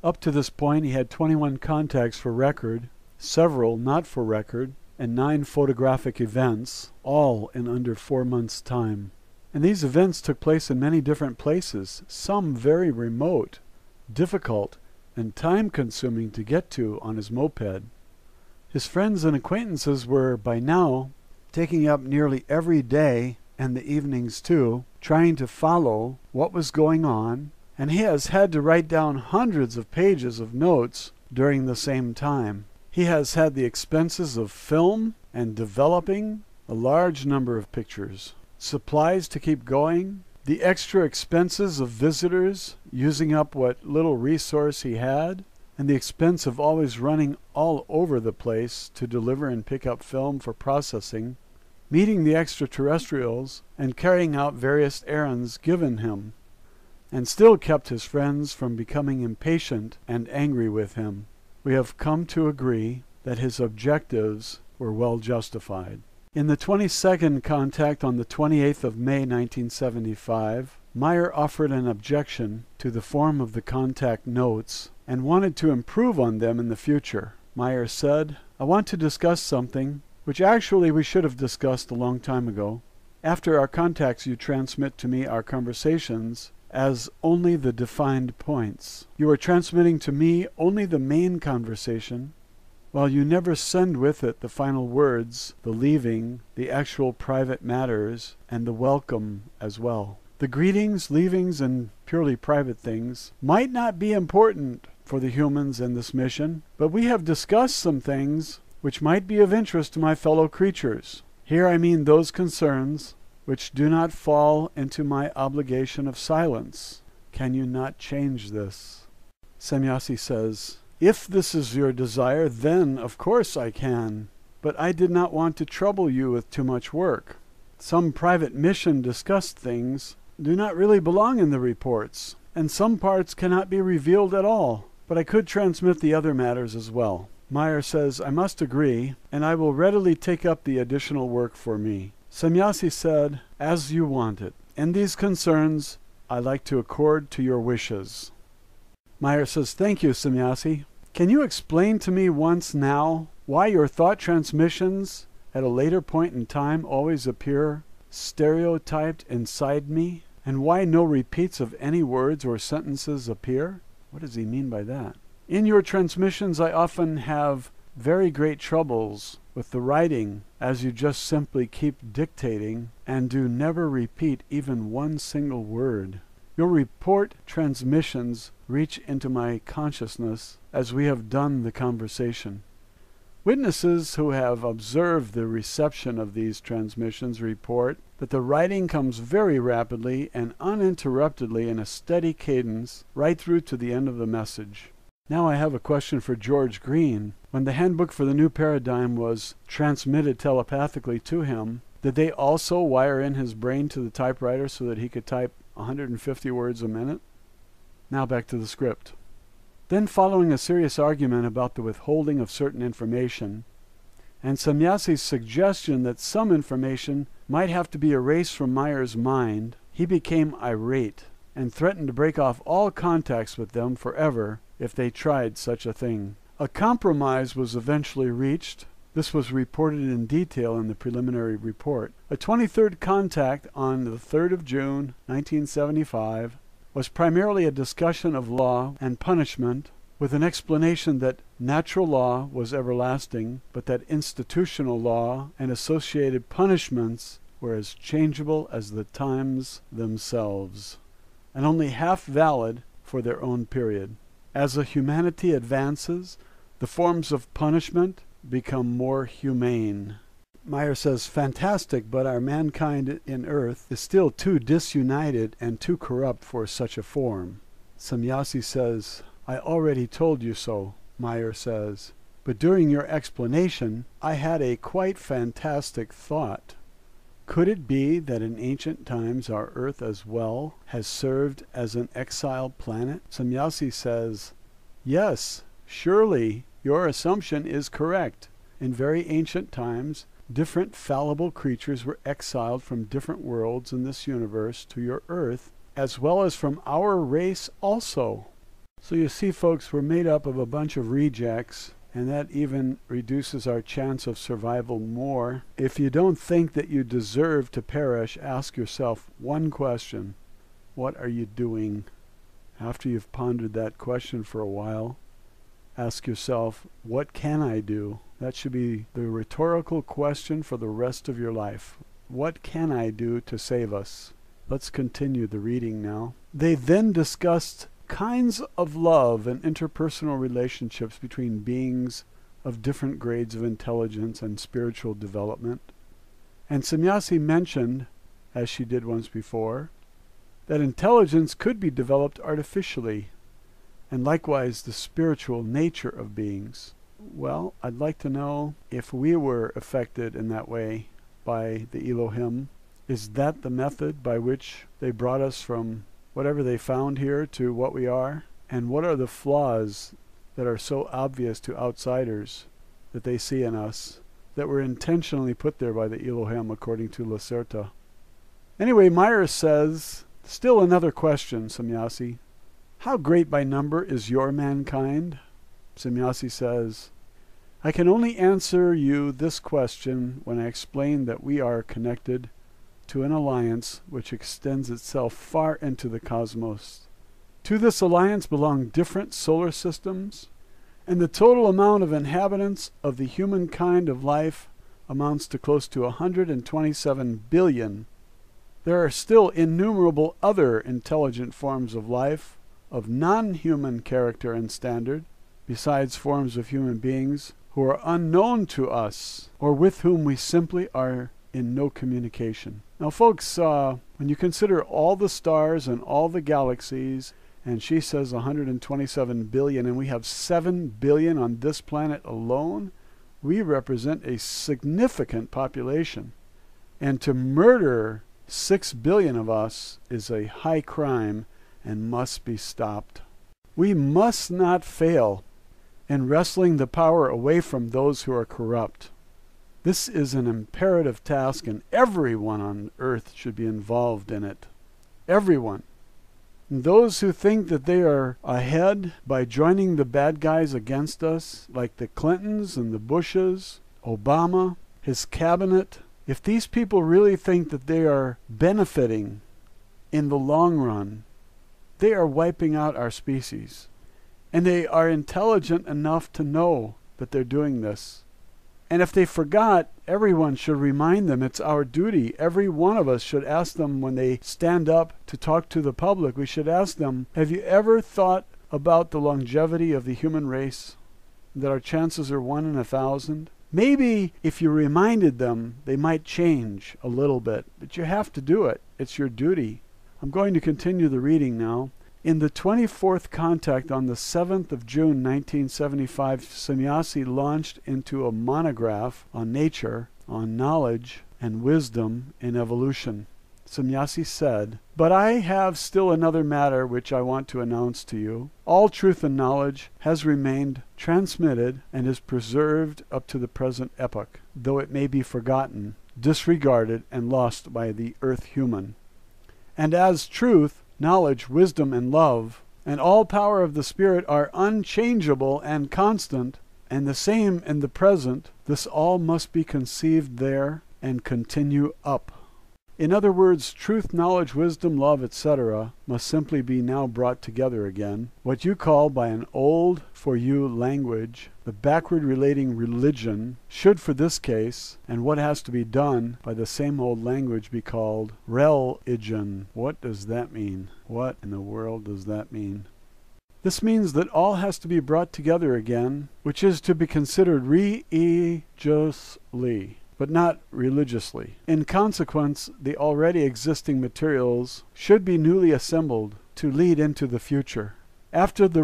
Up to this point, he had 21 contacts for record, several not for record, and 9 photographic events, all in under 4 months' time. And these events took place in many different places, some very remote, difficult, and time-consuming to get to on his moped. His friends and acquaintances were, by now, taking up nearly every day, and the evenings too, trying to follow what was going on, and he has had to write down hundreds of pages of notes during the same time. He has had the expenses of film and developing a large number of pictures, supplies to keep going, the extra expenses of visitors using up what little resource he had, and the expense of always running all over the place to deliver and pick up film for processing, meeting the extraterrestrials, and carrying out various errands given him, and still kept his friends from becoming impatient and angry with him. We have come to agree that his objectives were well justified. In the 22nd contact on the 28th of May 1975, Meyer offered an objection to the form of the contact notes and wanted to improve on them in the future. Meyer said, "I want to discuss something which actually we should have discussed a long time ago. After our contacts, you transmit to me our conversations as only the defined points. You are transmitting to me only the main conversation, while you never send with it the final words, the leaving, the actual private matters, and the welcome as well. The greetings, leavings, and purely private things might not be important for the humans in this mission, but we have discussed some things which might be of interest to my fellow creatures. Here I mean those concerns which do not fall into my obligation of silence. Can you not change this?" Semyasi says, "If this is your desire, then of course I can. But I did not want to trouble you with too much work. Some private mission discussed things do not really belong in the reports, and some parts cannot be revealed at all. But I could transmit the other matters as well." Meyer says, "I must agree, and I will readily take up the additional work for me." Semyasi said, "As you want it. In these concerns, I like to accord to your wishes." Meyer says, "Thank you, Semyasi. Can you explain to me once now why your thought transmissions at a later point in time always appear stereotyped inside me, and why no repeats of any words or sentences appear?" What does he mean by that? "In your transmissions, I often have very great troubles with the writing, as you just simply keep dictating and do never repeat even one single word. Your report transmissions reach into my consciousness as we have done the conversation. Witnesses who have observed the reception of these transmissions report that the writing comes very rapidly and uninterruptedly in a steady cadence right through to the end of the message." Now I have a question for George Green. When the handbook for the new paradigm was transmitted telepathically to him, did they also wire in his brain to the typewriter so that he could type 150 words a minute? Now back to the script. Then, following a serious argument about the withholding of certain information, and Semyasi's suggestion that some information might have to be erased from Meyer's mind, he became irate and threatened to break off all contacts with them forever if they tried such a thing. A compromise was eventually reached. This was reported in detail in the preliminary report. A 23rd contact on the 3rd of June, 1975, was primarily a discussion of law and punishment, with an explanation that natural law was everlasting, but that institutional law and associated punishments were as changeable as the times themselves, and only half valid for their own period. As a humanity advances, the forms of punishment become more humane. Meyer says, "Fantastic, but our mankind in Earth is still too disunited and too corrupt for such a form." Semyasi says, "I already told you so," Meyer says, "but during your explanation, I had a quite fantastic thought. Could it be that in ancient times our Earth as well has served as an exiled planet?" Semyasi says, "Yes, surely your assumption is correct. In very ancient times, different fallible creatures were exiled from different worlds in this universe to your Earth, as well as from our race also. So you see, folks, we're made up of a bunch of rejects, and that even reduces our chance of survival more. If you don't think that you deserve to perish, ask yourself one question: what are you doing? After you've pondered that question for a while, ask yourself, what can I do? That should be the rhetorical question for the rest of your life. What can I do to save us? Let's continue the reading now. They then discussed kinds of love and interpersonal relationships between beings of different grades of intelligence and spiritual development. And Sannyasi mentioned, as she did once before, that intelligence could be developed artificially, and likewise the spiritual nature of beings. Well, I'd like to know if we were affected in that way by the Elohim. Is that the method by which they brought us from whatever they found here to what we are? And what are the flaws that are so obvious to outsiders that they see in us, that were intentionally put there by the Elohim, according to Lacerta? Anyway, Myers says, still another question, Sannyasi. How great by number is your mankind? Sannyasi says, I can only answer you this question when I explain that we are connected to an alliance which extends itself far into the cosmos. To this alliance belong different solar systems, and the total amount of inhabitants of the humankind of life amounts to close to 127 billion. There are still innumerable other intelligent forms of life of non-human character and standard, besides forms of human beings who are unknown to us, or with whom we simply are in no communication. Now, folks, when you consider all the stars and all the galaxies, and she says 127 billion, and we have 7 billion on this planet alone, we represent a significant population. And to murder 6 billion of us is a high crime and must be stopped. We must not fail in wresting the power away from those who are corrupt. This is an imperative task, and everyone on earth should be involved in it. Everyone. And those who think that they are ahead by joining the bad guys against us, like the Clintons and the Bushes, Obama, his cabinet, if these people really think that they are benefiting in the long run, they are wiping out our species. And they are intelligent enough to know that they're doing this. And if they forgot, everyone should remind them. It's our duty. Every one of us should ask them when they stand up to talk to the public. We should ask them, have you ever thought about the longevity of the human race? That our chances are 1 in 1,000? Maybe if you reminded them, they might change a little bit. But you have to do it. It's your duty. I'm going to continue the reading now. In the 24th contact on the 7th of June 1975, Sannyasi launched into a monograph on nature, on knowledge and wisdom in evolution. Sannyasi said, "But I have still another matter which I want to announce to you. All truth and knowledge has remained transmitted and is preserved up to the present epoch, though it may be forgotten, disregarded, and lost by the earth human. And as truth, knowledge, wisdom, and love, and all power of the Spirit are unchangeable and constant, and the same in the present, this all must be conceived there and continue up." In other words, truth, knowledge, wisdom, love, etc. must simply be now brought together again. What you call by an old, for you, language, the backward relating religion, should for this case, and what has to be done by the same old language, be called religion. What does that mean? What in the world does that mean? This means that all has to be brought together again, which is to be considered religiously, but not religiously. In consequence, the already existing materials should be newly assembled to lead into the future. After the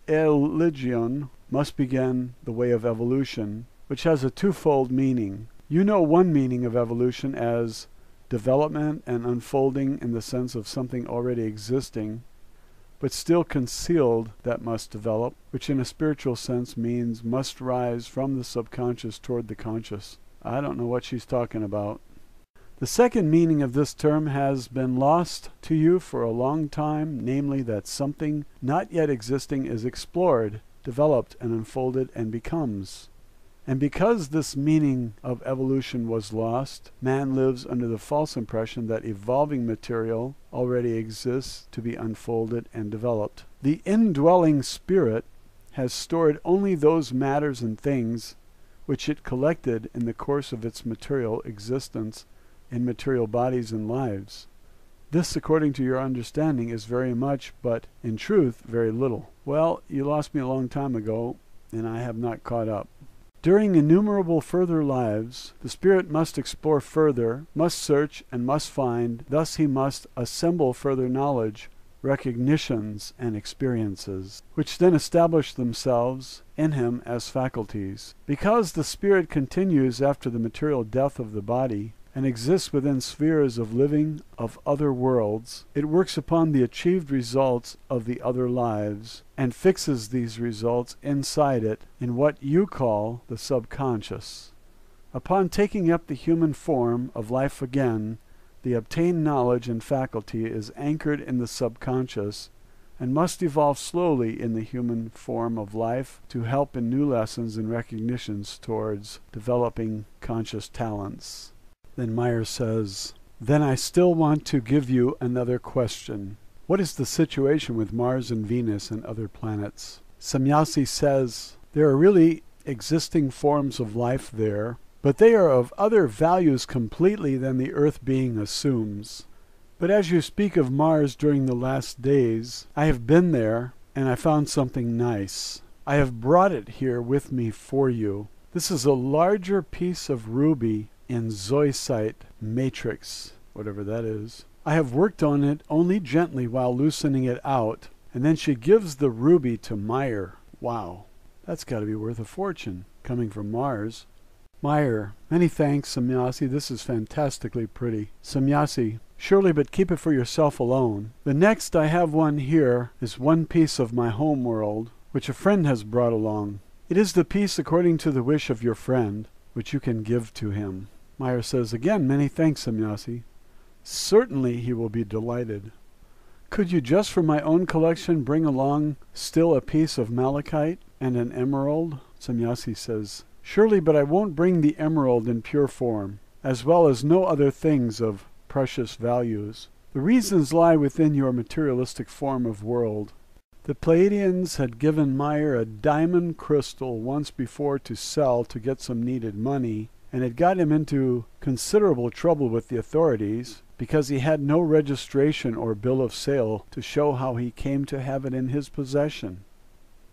religion must begin the way of evolution, which has a twofold meaning. You know one meaning of evolution as development and unfolding in the sense of something already existing, but still concealed that must develop, which in a spiritual sense means must rise from the subconscious toward the conscious. I don't know what she's talking about. The second meaning of this term has been lost to you for a long time, namely that something not yet existing is explored, developed, and unfolded, and becomes. And because this meaning of evolution was lost, man lives under the false impression that evolving material already exists to be unfolded and developed. The indwelling spirit has stored only those matters and things which it collected in the course of its material existence in material bodies and lives. This, according to your understanding, is very much, but in truth, very little. Well, you lost me a long time ago, and I have not caught up. During innumerable further lives, the spirit must explore further, must search, and must find. Thus he must assemble further knowledge, recognitions, and experiences, which then establish themselves in him as faculties. Because the spirit continues after the material death of the body, and exists within spheres of living of other worlds, it works upon the achieved results of the other lives, and fixes these results inside it in what you call the subconscious. Upon taking up the human form of life again, the obtained knowledge and faculty is anchored in the subconscious, and must evolve slowly in the human form of life to help in new lessons and recognitions towards developing conscious talents. Then Meyer says, then I still want to give you another question. What is the situation with Mars and Venus and other planets? Samyasi says, there are really existing forms of life there, but they are of other values completely than the Earth being assumes. But as you speak of Mars during the last days, I have been there, and I found something nice. I have brought it here with me for you. This is a larger piece of ruby in zoisite matrix, whatever that is. I have worked on it only gently while loosening it out, and then she gives the ruby to Meyer. Wow, that's got to be worth a fortune, coming from Mars. Meyer, many thanks, Samyasi. This is fantastically pretty. Samyasi, surely, but keep it for yourself alone. The next I have one here is one piece of my home world, which a friend has brought along. It is the piece according to the wish of your friend, which you can give to him. Meyer says, again, many thanks, Samyasi. Certainly he will be delighted. Could you just for my own collection bring along still a piece of malachite and an emerald? Samyasi says, surely, but I won't bring the emerald in pure form, as well as no other things of precious values. The reasons lie within your materialistic form of world. The Pleiadians had given Meyer a diamond crystal once before to sell to get some needed money, and it got him into considerable trouble with the authorities because he had no registration or bill of sale to show how he came to have it in his possession.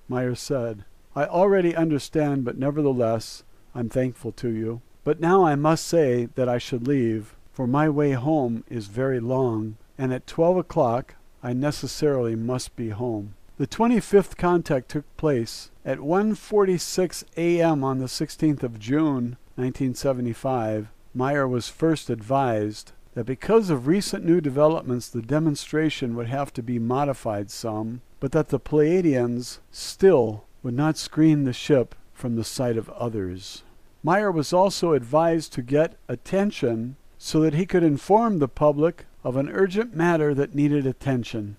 Meyer said, I already understand, but nevertheless, I'm thankful to you. But now I must say that I should leave, for my way home is very long, and at 12 o'clock I necessarily must be home. The 25th contact took place at 1:46 a.m. on the 16th of June, 1975. Meyer was first advised that because of recent new developments the demonstration would have to be modified some, but that the Pleiadians still would not screen the ship from the sight of others. Meyer was also advised to get attention so that he could inform the public of an urgent matter that needed attention.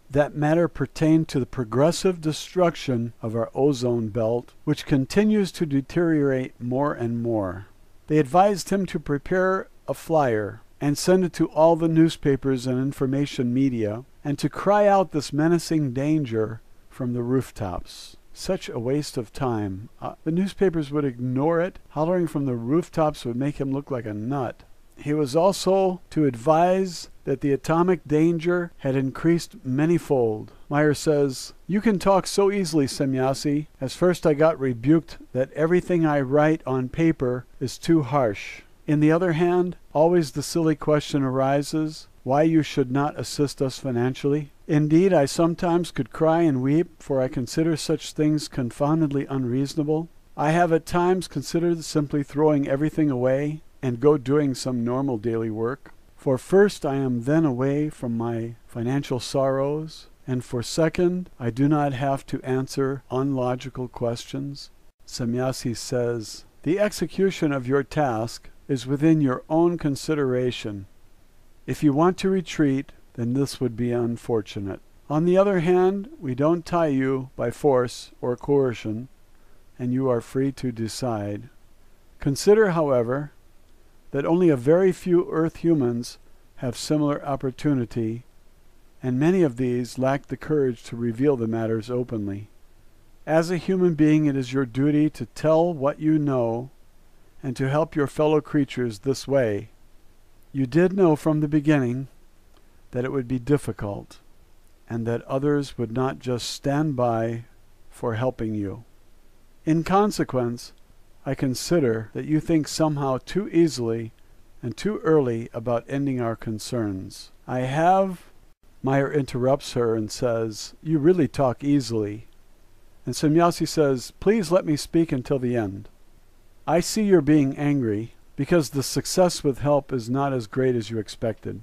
That matter pertained to the progressive destruction of our ozone belt, which continues to deteriorate more and more. They advised him to prepare a flyer and send it to all the newspapers and information media, and to cry out this menacing danger from the rooftops. Such a waste of time. The newspapers would ignore it. Hollering from the rooftops would make him look like a nut. He was also to advise that the atomic danger had increased manyfold. Meyer says, you can talk so easily, Samyasi, as first I got rebuked that everything I write on paper is too harsh. In the other hand, always the silly question arises, why you should not assist us financially. Indeed, I sometimes could cry and weep, for I consider such things confoundedly unreasonable. I have at times considered simply throwing everything away and go doing some normal daily work. For first, I am then away from my financial sorrows, and for second, I do not have to answer unlogical questions. Samyasi says, the execution of your task is within your own consideration. If you want to retreat, then this would be unfortunate. On the other hand, we don't tie you by force or coercion, and you are free to decide. Consider, however, that only a very few Earth humans have similar opportunity, and many of these lack the courage to reveal the matters openly. As a human being, it is your duty to tell what you know and to help your fellow creatures this way. You did know from the beginning that it would be difficult, and that others would not just stand by for helping you. In consequence, I consider that you think somehow too easily and too early about ending our concerns. Meyer interrupts her and says, "You really talk easily." And Semyasi says, "Please let me speak until the end. I see you're being angry because the success with help is not as great as you expected.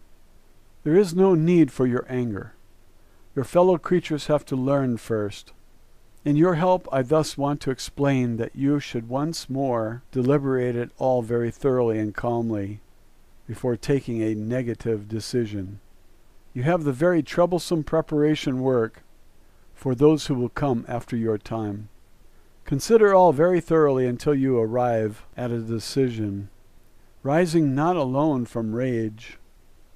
There is no need for your anger. Your fellow creatures have to learn first. In your help, I thus want to explain that you should once more deliberate it all very thoroughly and calmly before taking a negative decision. You have the very troublesome preparation work for those who will come after your time. Consider all very thoroughly until you arrive at a decision, rising not alone from rage.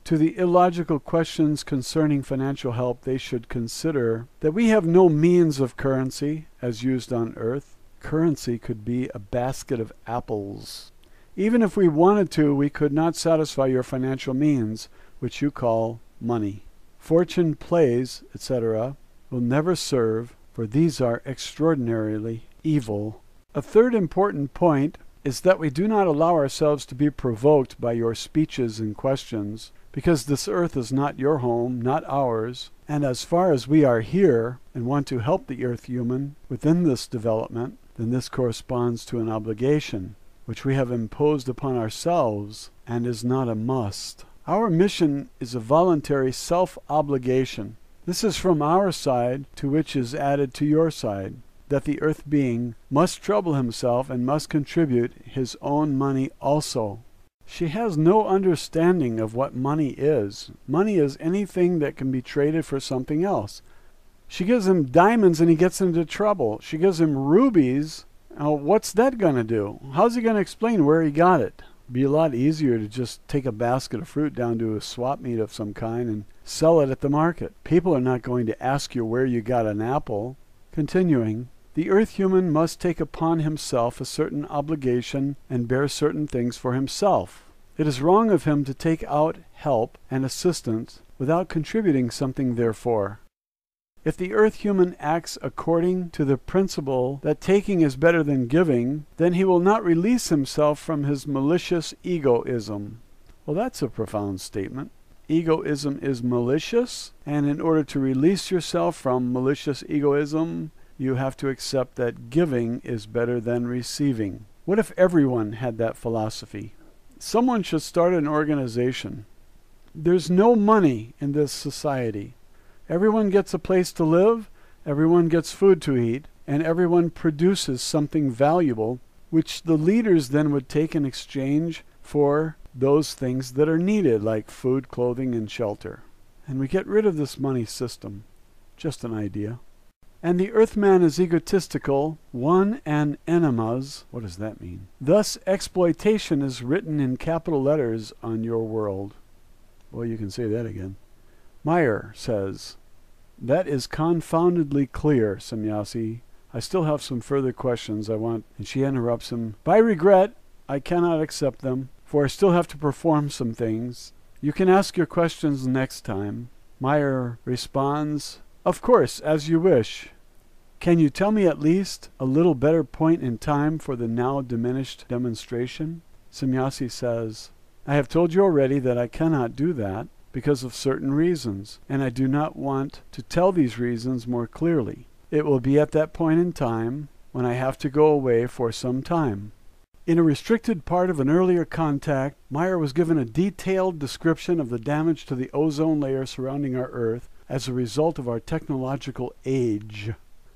To the illogical questions concerning financial help, they should consider that we have no means of currency as used on Earth. Currency could be a basket of apples. Even if we wanted to, we could not satisfy your financial means, which you call money. Fortune plays, etc., will never serve, for these are extraordinarily evil. A third important point is that we do not allow ourselves to be provoked by your speeches and questions, because this earth is not your home, not ours, and as far as we are here and want to help the earth human within this development, then this corresponds to an obligation, which we have imposed upon ourselves and is not a must. Our mission is a voluntary self-obligation. This is from our side to which is added to your side, that the earth being must trouble himself and must contribute his own money also. She has no understanding of what money is. Money is anything that can be traded for something else. She gives him diamonds and he gets into trouble. She gives him rubies. Now, what's that going to do? How's he going to explain where he got it? It'd be a lot easier to just take a basket of fruit down to a swap meet of some kind and sell it at the market. People are not going to ask you where you got an apple. Continuing, the earth human must take upon himself a certain obligation and bear certain things for himself. It is wrong of him to take out help and assistance without contributing something therefor. If the earth human acts according to the principle that taking is better than giving, then he will not release himself from his malicious egoism. Well, that's a profound statement. Egoism is malicious, and in order to release yourself from malicious egoism, you have to accept that giving is better than receiving. What if everyone had that philosophy? Someone should start an organization. There's no money in this society. Everyone gets a place to live, everyone gets food to eat, and everyone produces something valuable, which the leaders then would take in exchange for those things that are needed, like food, clothing, and shelter. And we get rid of this money system. Just an idea. And the earthman is egotistical, one and enemas. What does that mean? Thus, exploitation is written in capital letters on your world. Well, you can say that again. Meyer says, "That is confoundedly clear, Semyasi. I still have some further questions I want." And she interrupts him. "By regret, I cannot accept them, for I still have to perform some things. You can ask your questions next time." Meyer responds, "Of course, as you wish. Can you tell me at least a little better point in time for the now diminished demonstration?" Semyasi says, "I have told you already that I cannot do that because of certain reasons, and I do not want to tell these reasons more clearly. It will be at that point in time when I have to go away for some time." In a restricted part of an earlier contact, Meyer was given a detailed description of the damage to the ozone layer surrounding our Earth as a result of our technological age,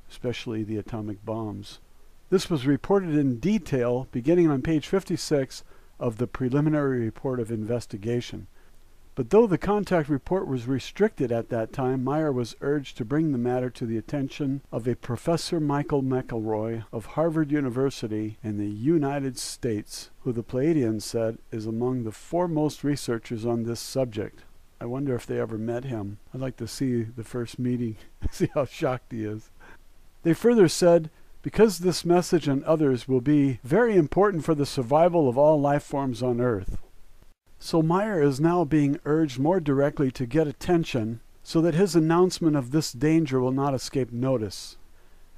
especially the atomic bombs. This was reported in detail beginning on page 56 of the preliminary report of investigation. But though the contact report was restricted at that time, Meyer was urged to bring the matter to the attention of a Professor Michael McElroy of Harvard University in the United States, who the Pleiadians said is among the foremost researchers on this subject. I wonder if they ever met him. I'd like to see the first meeting, see how shocked he is. They further said, because this message and others will be very important for the survival of all life forms on Earth. So Meyer is now being urged more directly to get attention so that his announcement of this danger will not escape notice.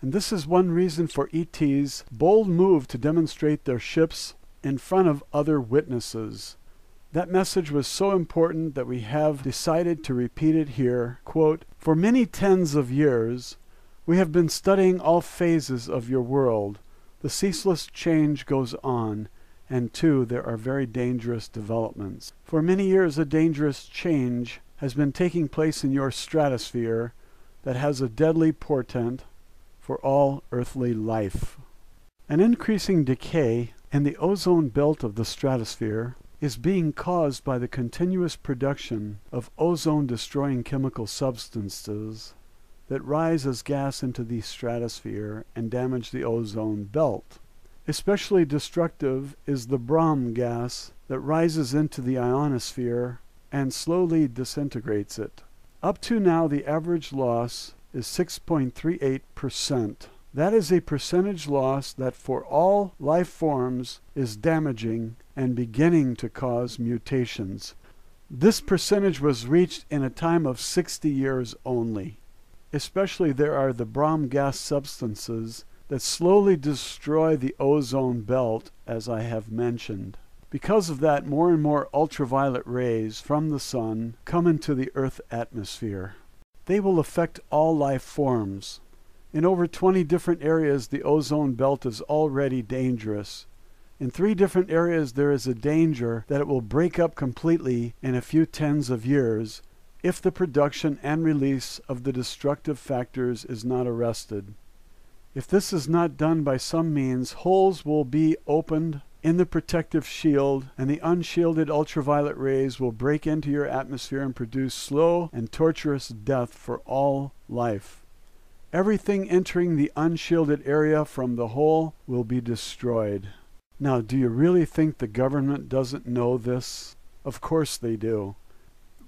And this is one reason for ET's bold move to demonstrate their ships in front of other witnesses. That message was so important that we have decided to repeat it here. Quote, "For many tens of years, we have been studying all phases of your world. The ceaseless change goes on. And two, there are very dangerous developments. For many years, a dangerous change has been taking place in your stratosphere that has a deadly portent for all earthly life. An increasing decay in the ozone belt of the stratosphere is being caused by the continuous production of ozone-destroying chemical substances that rise as gas into the stratosphere and damage the ozone belt. Especially destructive is the Brahm gas that rises into the ionosphere and slowly disintegrates it. Up to now, the average loss is 6.38%. That is a percentage loss that for all life forms is damaging and beginning to cause mutations. This percentage was reached in a time of 60 years only. Especially there are the Brahm gas substances that slowly destroy the ozone belt, as I have mentioned. Because of that, more and more ultraviolet rays from the sun come into the Earth atmosphere. They will affect all life forms. In over 20 different areas, the ozone belt is already dangerous. In 3 different areas, there is a danger that it will break up completely in a few tens of years if the production and release of the destructive factors is not arrested. If this is not done by some means, holes will be opened in the protective shield, and the unshielded ultraviolet rays will break into your atmosphere and produce slow and torturous death for all life. Everything entering the unshielded area from the hole will be destroyed. Now, do you really think the government doesn't know this? Of course they do.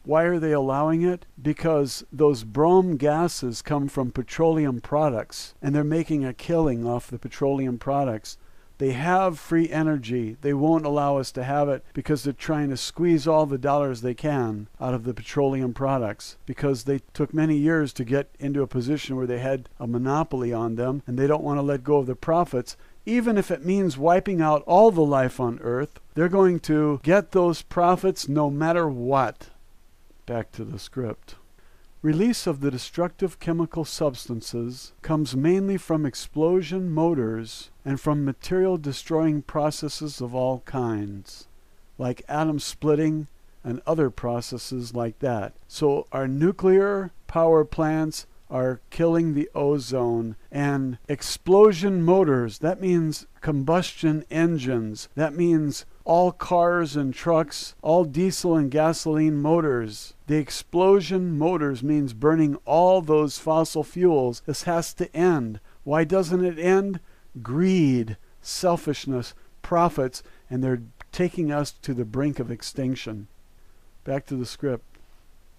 Why are they allowing it? Because those Brahm gases come from petroleum products, and they're making a killing off the petroleum products. They have free energy. They won't allow us to have it because they're trying to squeeze all the dollars they can out of the petroleum products, because they took many years to get into a position where they had a monopoly on them, and they don't want to let go of the profits. Even if it means wiping out all the life on Earth, they're going to get those profits no matter what. Back to the script. Release of the destructive chemical substances comes mainly from explosion motors and from material-destroying processes of all kinds, like atom splitting and other processes like that. So our nuclear power plants are killing the ozone, and explosion motors, that means combustion engines, that means all cars and trucks, all diesel and gasoline motors. The explosion motors means burning all those fossil fuels. This has to end. Why doesn't it end? Greed, selfishness, profits, and they're taking us to the brink of extinction. Back to the script.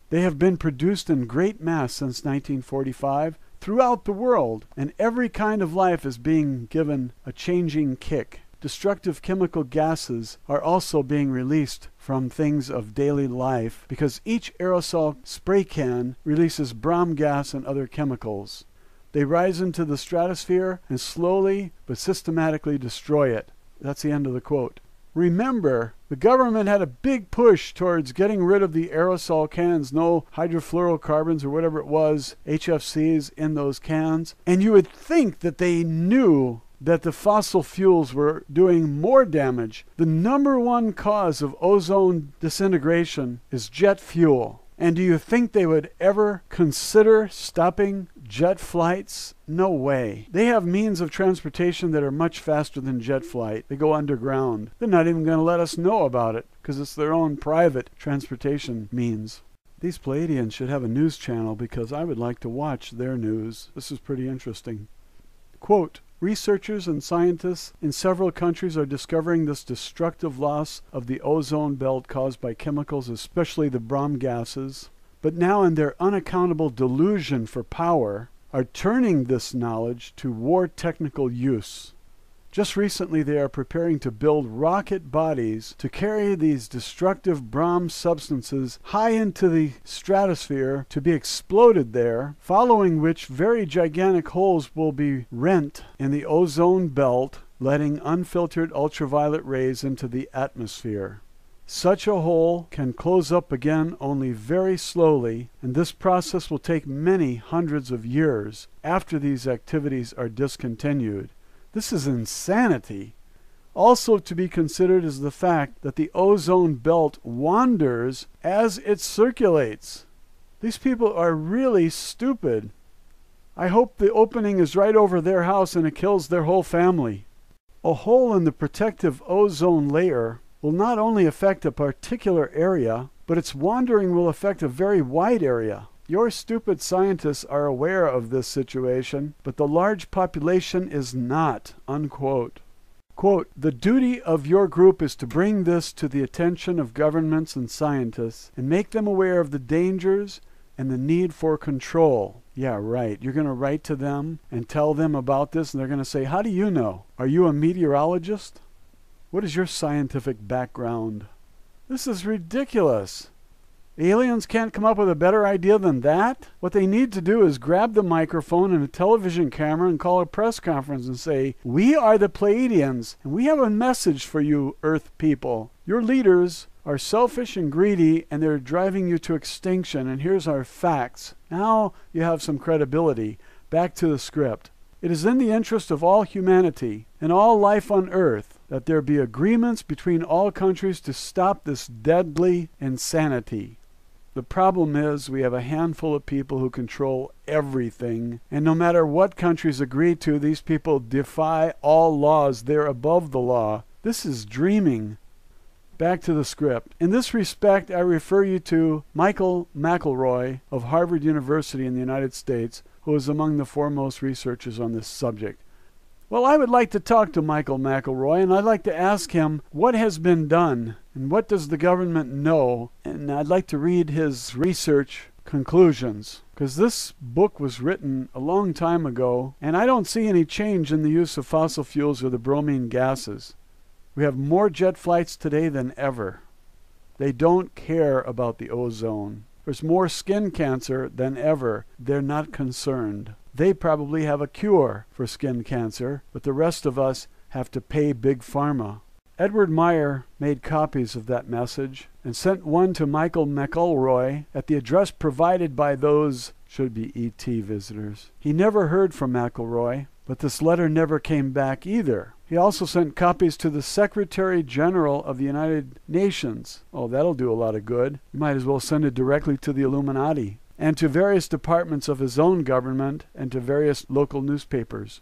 They have been produced in great mass since 1945 throughout the world, and every kind of life is being given a changing kick. Destructive chemical gases are also being released from things of daily life because each aerosol spray can releases Brahm gas and other chemicals. They rise into the stratosphere and slowly but systematically destroy it. That's the end of the quote. Remember, the government had a big push towards getting rid of the aerosol cans, no hydrofluorocarbons or whatever it was, HFCs in those cans. And you would think that they knew that the fossil fuels were doing more damage. The number one cause of ozone disintegration is jet fuel. And do you think they would ever consider stopping jet flights? No way. They have means of transportation that are much faster than jet flight. They go underground. They're not even going to let us know about it because it's their own private transportation means. These Pleiadians should have a news channel because I would like to watch their news. This is pretty interesting. Quote, researchers and scientists in several countries are discovering this destructive loss of the ozone belt caused by chemicals, especially the Brom gases, but now in their unaccountable delusion for power, are turning this knowledge to war technical use. Just recently they are preparing to build rocket bodies to carry these destructive Brom substances high into the stratosphere to be exploded there, following which very gigantic holes will be rent in the ozone belt, letting unfiltered ultraviolet rays into the atmosphere. Such a hole can close up again only very slowly, and this process will take many hundreds of years after these activities are discontinued. This is insanity. Also to be considered is the fact that the ozone belt wanders as it circulates. These people are really stupid. I hope the opening is right over their house and it kills their whole family. A hole in the protective ozone layer will not only affect a particular area, but its wandering will affect a very wide area. Your stupid scientists are aware of this situation, but the large population is not, unquote. Quote, the duty of your group is to bring this to the attention of governments and scientists and make them aware of the dangers and the need for control. Yeah, right. You're going to write to them and tell them about this, and they're going to say, how do you know? Are you a meteorologist? What is your scientific background? This is ridiculous. The aliens can't come up with a better idea than that? What they need to do is grab the microphone and a television camera and call a press conference and say, we are the Pleiadians, and we have a message for you, Earth people. Your leaders are selfish and greedy, and they're driving you to extinction, and here's our facts. Now you have some credibility. Back to the script. It is in the interest of all humanity and all life on Earth that there be agreements between all countries to stop this deadly insanity. The problem is we have a handful of people who control everything, and no matter what countries agree to, these people defy all laws. They're above the law. This is dreaming. Back to the script. In this respect, I refer you to Michael McElroy of Harvard University in the United States, who is among the foremost researchers on this subject. Well, I would like to talk to Michael McElroy, and I'd like to ask him what has been done, and what does the government know, and I'd like to read his research conclusions, because this book was written a long time ago, and I don't see any change in the use of fossil fuels or the bromine gases. We have more jet flights today than ever. They don't care about the ozone. There's more skin cancer than ever. They're not concerned. They probably have a cure for skin cancer, but the rest of us have to pay Big Pharma. Edward Meyer made copies of that message and sent one to Michael McElroy at the address provided by those, should be ET visitors. He never heard from McElroy, but this letter never came back either. He also sent copies to the Secretary General of the United Nations. Oh, that'll do a lot of good. You might as well send it directly to the Illuminati, and to various departments of his own government, and to various local newspapers.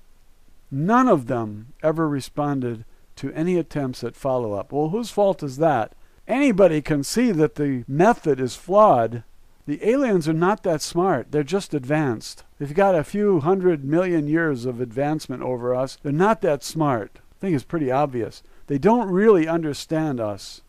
None of them ever responded to any attempts at follow-up. Well, whose fault is that? Anybody can see that the method is flawed. The aliens are not that smart. They're just advanced. They've got a few 100 million years of advancement over us. They're not that smart. I think it's pretty obvious. They don't really understand us.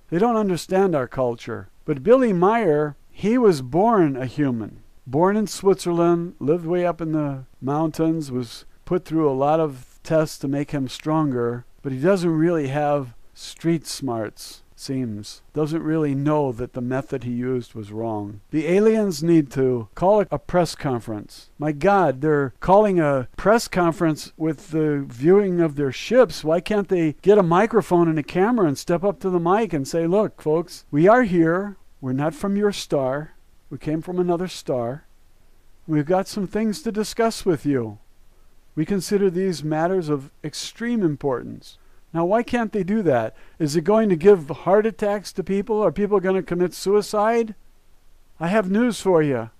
They don't understand our culture. But Billy Meyer, he was born a human. Born in Switzerland, lived way up in the mountains, was put through a lot of tests to make him stronger, but he doesn't really have street smarts, seems. Doesn't really know that the method he used was wrong. The aliens need to call a press conference. My God, they're calling a press conference with the viewing of their ships. Why can't they get a microphone and a camera and step up to the mic and say, look, folks, we are here. We're not from your star. We came from another star. We've got some things to discuss with you. We consider these matters of extreme importance. Now, why can't they do that? Is it going to give heart attacks to people? Are people going to commit suicide? I have news for you.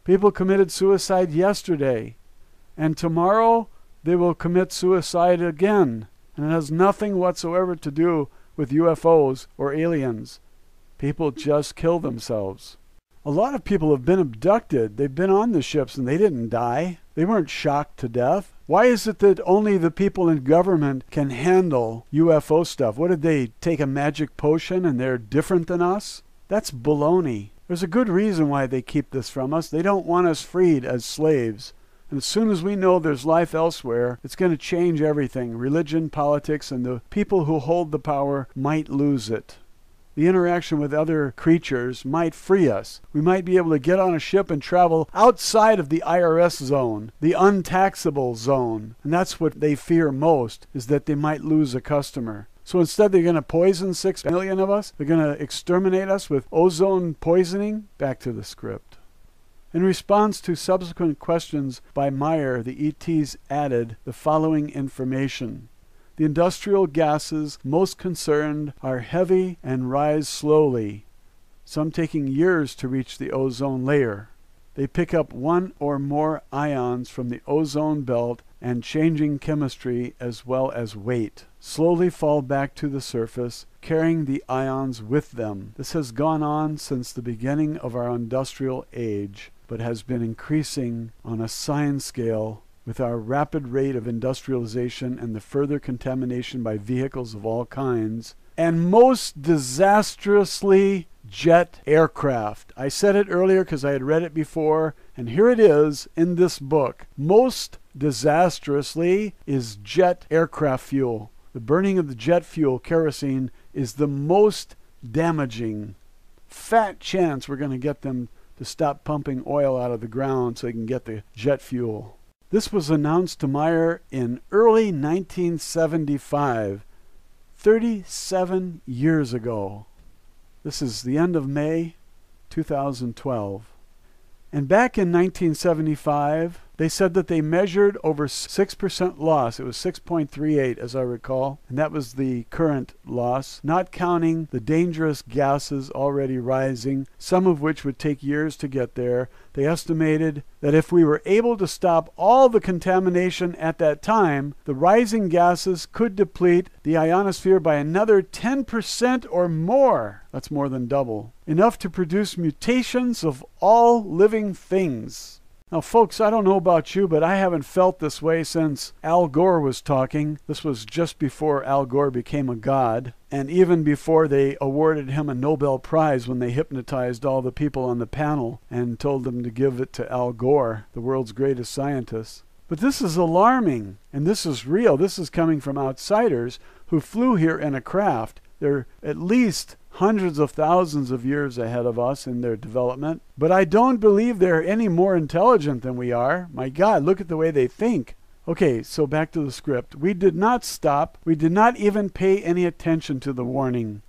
People committed suicide yesterday, and tomorrow they will commit suicide again. And it has nothing whatsoever to do with UFOs or aliens. People just kill themselves. A lot of people have been abducted. They've been on the ships and they didn't die. They weren't shocked to death. Why is it that only the people in government can handle UFO stuff? What, did they take a magic potion and they're different than us? That's baloney. There's a good reason why they keep this from us. They don't want us freed as slaves. And as soon as we know there's life elsewhere, it's going to change everything. Religion, politics, and the people who hold the power might lose it. The interaction with other creatures might free us. We might be able to get on a ship and travel outside of the IRS zone, the untaxable zone. And that's what they fear most, is that they might lose a customer. So instead they're going to poison 6 million of us. They're going to exterminate us with ozone poisoning. Back to the script. In response to subsequent questions by Meyer, the ETs added the following information. The industrial gases most concerned are heavy and rise slowly, some taking years to reach the ozone layer. They pick up one or more ions from the ozone belt and, changing chemistry as well as weight, slowly fall back to the surface, carrying the ions with them. This has gone on since the beginning of our industrial age, but has been increasing on a science scale with our rapid rate of industrialization and the further contamination by vehicles of all kinds, and most disastrously jet aircraft. I said it earlier because I had read it before, and here it is in this book. Most disastrously is jet aircraft fuel. The burning of the jet fuel, kerosene, is the most damaging. Fat chance we're going to get them to stop pumping oil out of the ground so they can get the jet fuel. This was announced to Meyer in early 1975, 37 years ago. This is the end of May 2012. And back in 1975, they said that they measured over 6% loss. It was 6.38, as I recall, and that was the current loss, not counting the dangerous gases already rising, some of which would take years to get there. They estimated that if we were able to stop all the contamination at that time, the rising gases could deplete the ionosphere by another 10% or more. That's more than double. Enough to produce mutations of all living things. Now, folks, I don't know about you, but I haven't felt this way since Al Gore was talking. This was just before Al Gore became a god, and even before they awarded him a Nobel Prize when they hypnotized all the people on the panel and told them to give it to Al Gore, the world's greatest scientist. But this is alarming, and this is real. This is coming from outsiders who flew here in a craft. They're at least hundreds of thousands of years ahead of us in their development. But I don't believe they're any more intelligent than we are. My God, look at the way they think. Okay, so back to the script. We did not stop. We did not even pay any attention to the warning.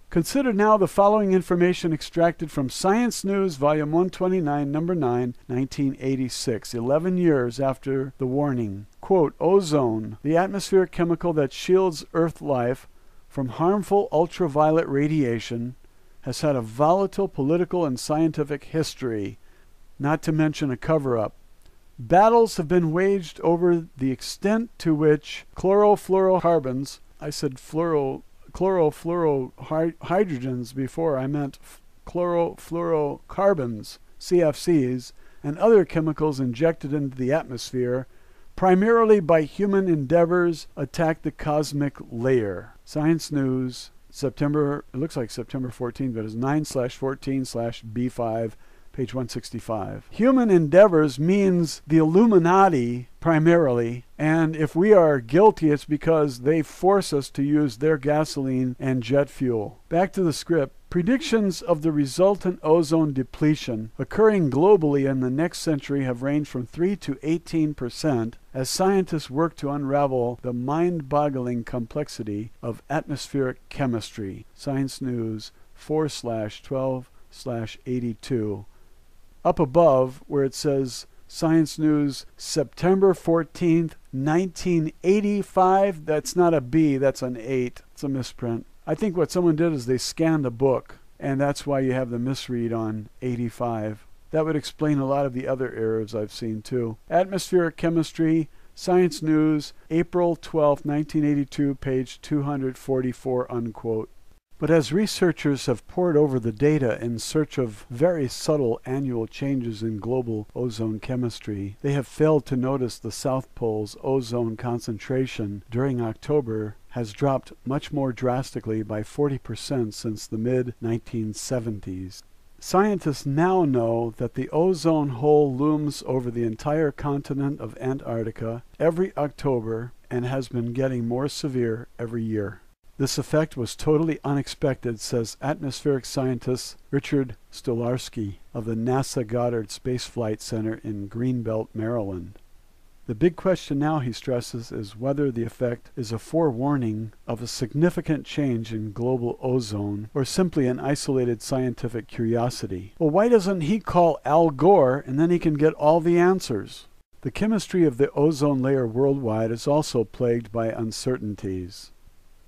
Consider now the following information extracted from Science News, Volume 129, Number 9, 1986, 11 years after the warning. Quote, ozone, the atmospheric chemical that shields Earth life from harmful ultraviolet radiation, has had a volatile political and scientific history, not to mention a cover-up. Battles have been waged over the extent to which chlorofluorocarbons, I said chlorofluorohydrogens before, I meant chlorofluorocarbons, CFCs, and other chemicals injected into the atmosphere, primarily by human endeavors, attack the cosmic layer. Science News, September, it looks like September 14th, but it's 9/14/B5, page 165. Human endeavors means the Illuminati primarily, and if we are guilty, it's because they force us to use their gasoline and jet fuel. Back to the script. Predictions of the resultant ozone depletion occurring globally in the next century have ranged from 3 to 18% as scientists work to unravel the mind-boggling complexity of atmospheric chemistry. Science News 4/12/82. Up above where it says Science News September 14th, 1985, that's not a B, that's an 8. It's a misprint. I think what someone did is they scanned a book. and that's why you have the misread on 85. That would explain a lot of the other errors I've seen too. Atmospheric Chemistry, Science News, April 12, 1982, page 244, unquote. But as researchers have pored over the data in search of very subtle annual changes in global ozone chemistry, they have failed to notice the South Pole's ozone concentration during October has dropped much more drastically by 40% since the mid-1970s. Scientists now know that the ozone hole looms over the entire continent of Antarctica every October and has been getting more severe every year. This effect was totally unexpected, says atmospheric scientist Richard Stolarski of the NASA Goddard Space Flight Center in Greenbelt, Maryland. The big question now, he stresses, is whether the effect is a forewarning of a significant change in global ozone or simply an isolated scientific curiosity. Well, why doesn't he call Al Gore and then he can get all the answers? The chemistry of the ozone layer worldwide is also plagued by uncertainties.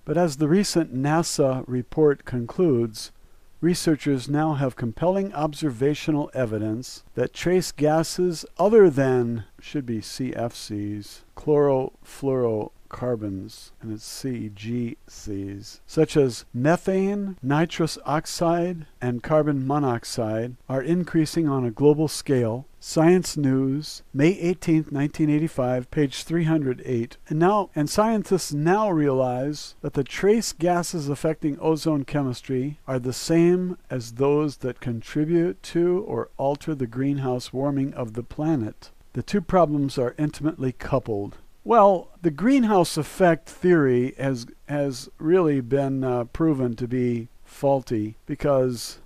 But as the recent NASA report concludes, researchers now have compelling observational evidence that trace gases other than, should be CFCs, chlorofluorocarbons, and it's CGCs, such as methane, nitrous oxide, and carbon monoxide, are increasing on a global scale. Science News, May 18, 1985, page 308. And scientists now realize that the trace gases affecting ozone chemistry are the same as those that contribute to or alter the greenhouse warming of the planet. The two problems are intimately coupled. Well, the greenhouse effect theory has really been proven to be faulty because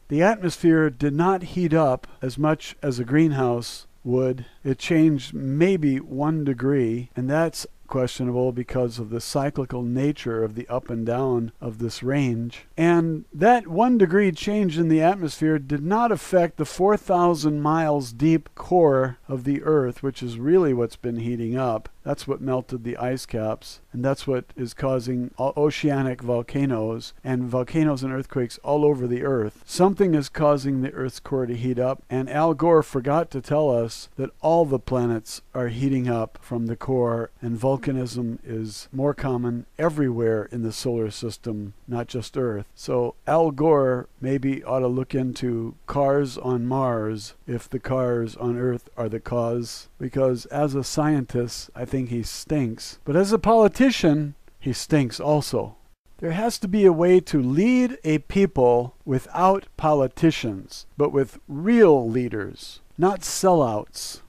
the atmosphere did not heat up as much as a greenhouse would. It changed maybe 1 degree, and that's questionable because of the cyclical nature of the up and down of this range. And that 1 degree change in the atmosphere did not affect the 4,000 miles deep core of the Earth, which is really what's been heating up. That's what melted the ice caps, and that's what is causing oceanic volcanoes and earthquakes all over the Earth. Something is causing the Earth's core to heat up, and Al Gore forgot to tell us that all the planets are heating up from the core, and volcanism is more common everywhere in the solar system, not just Earth. So Al Gore maybe ought to look into cars on Mars if the cars on Earth are the cause, because as a scientist, I think he stinks. But as a politician, he stinks also. There has to be a way to lead a people without politicians, but with real leaders, not sellouts.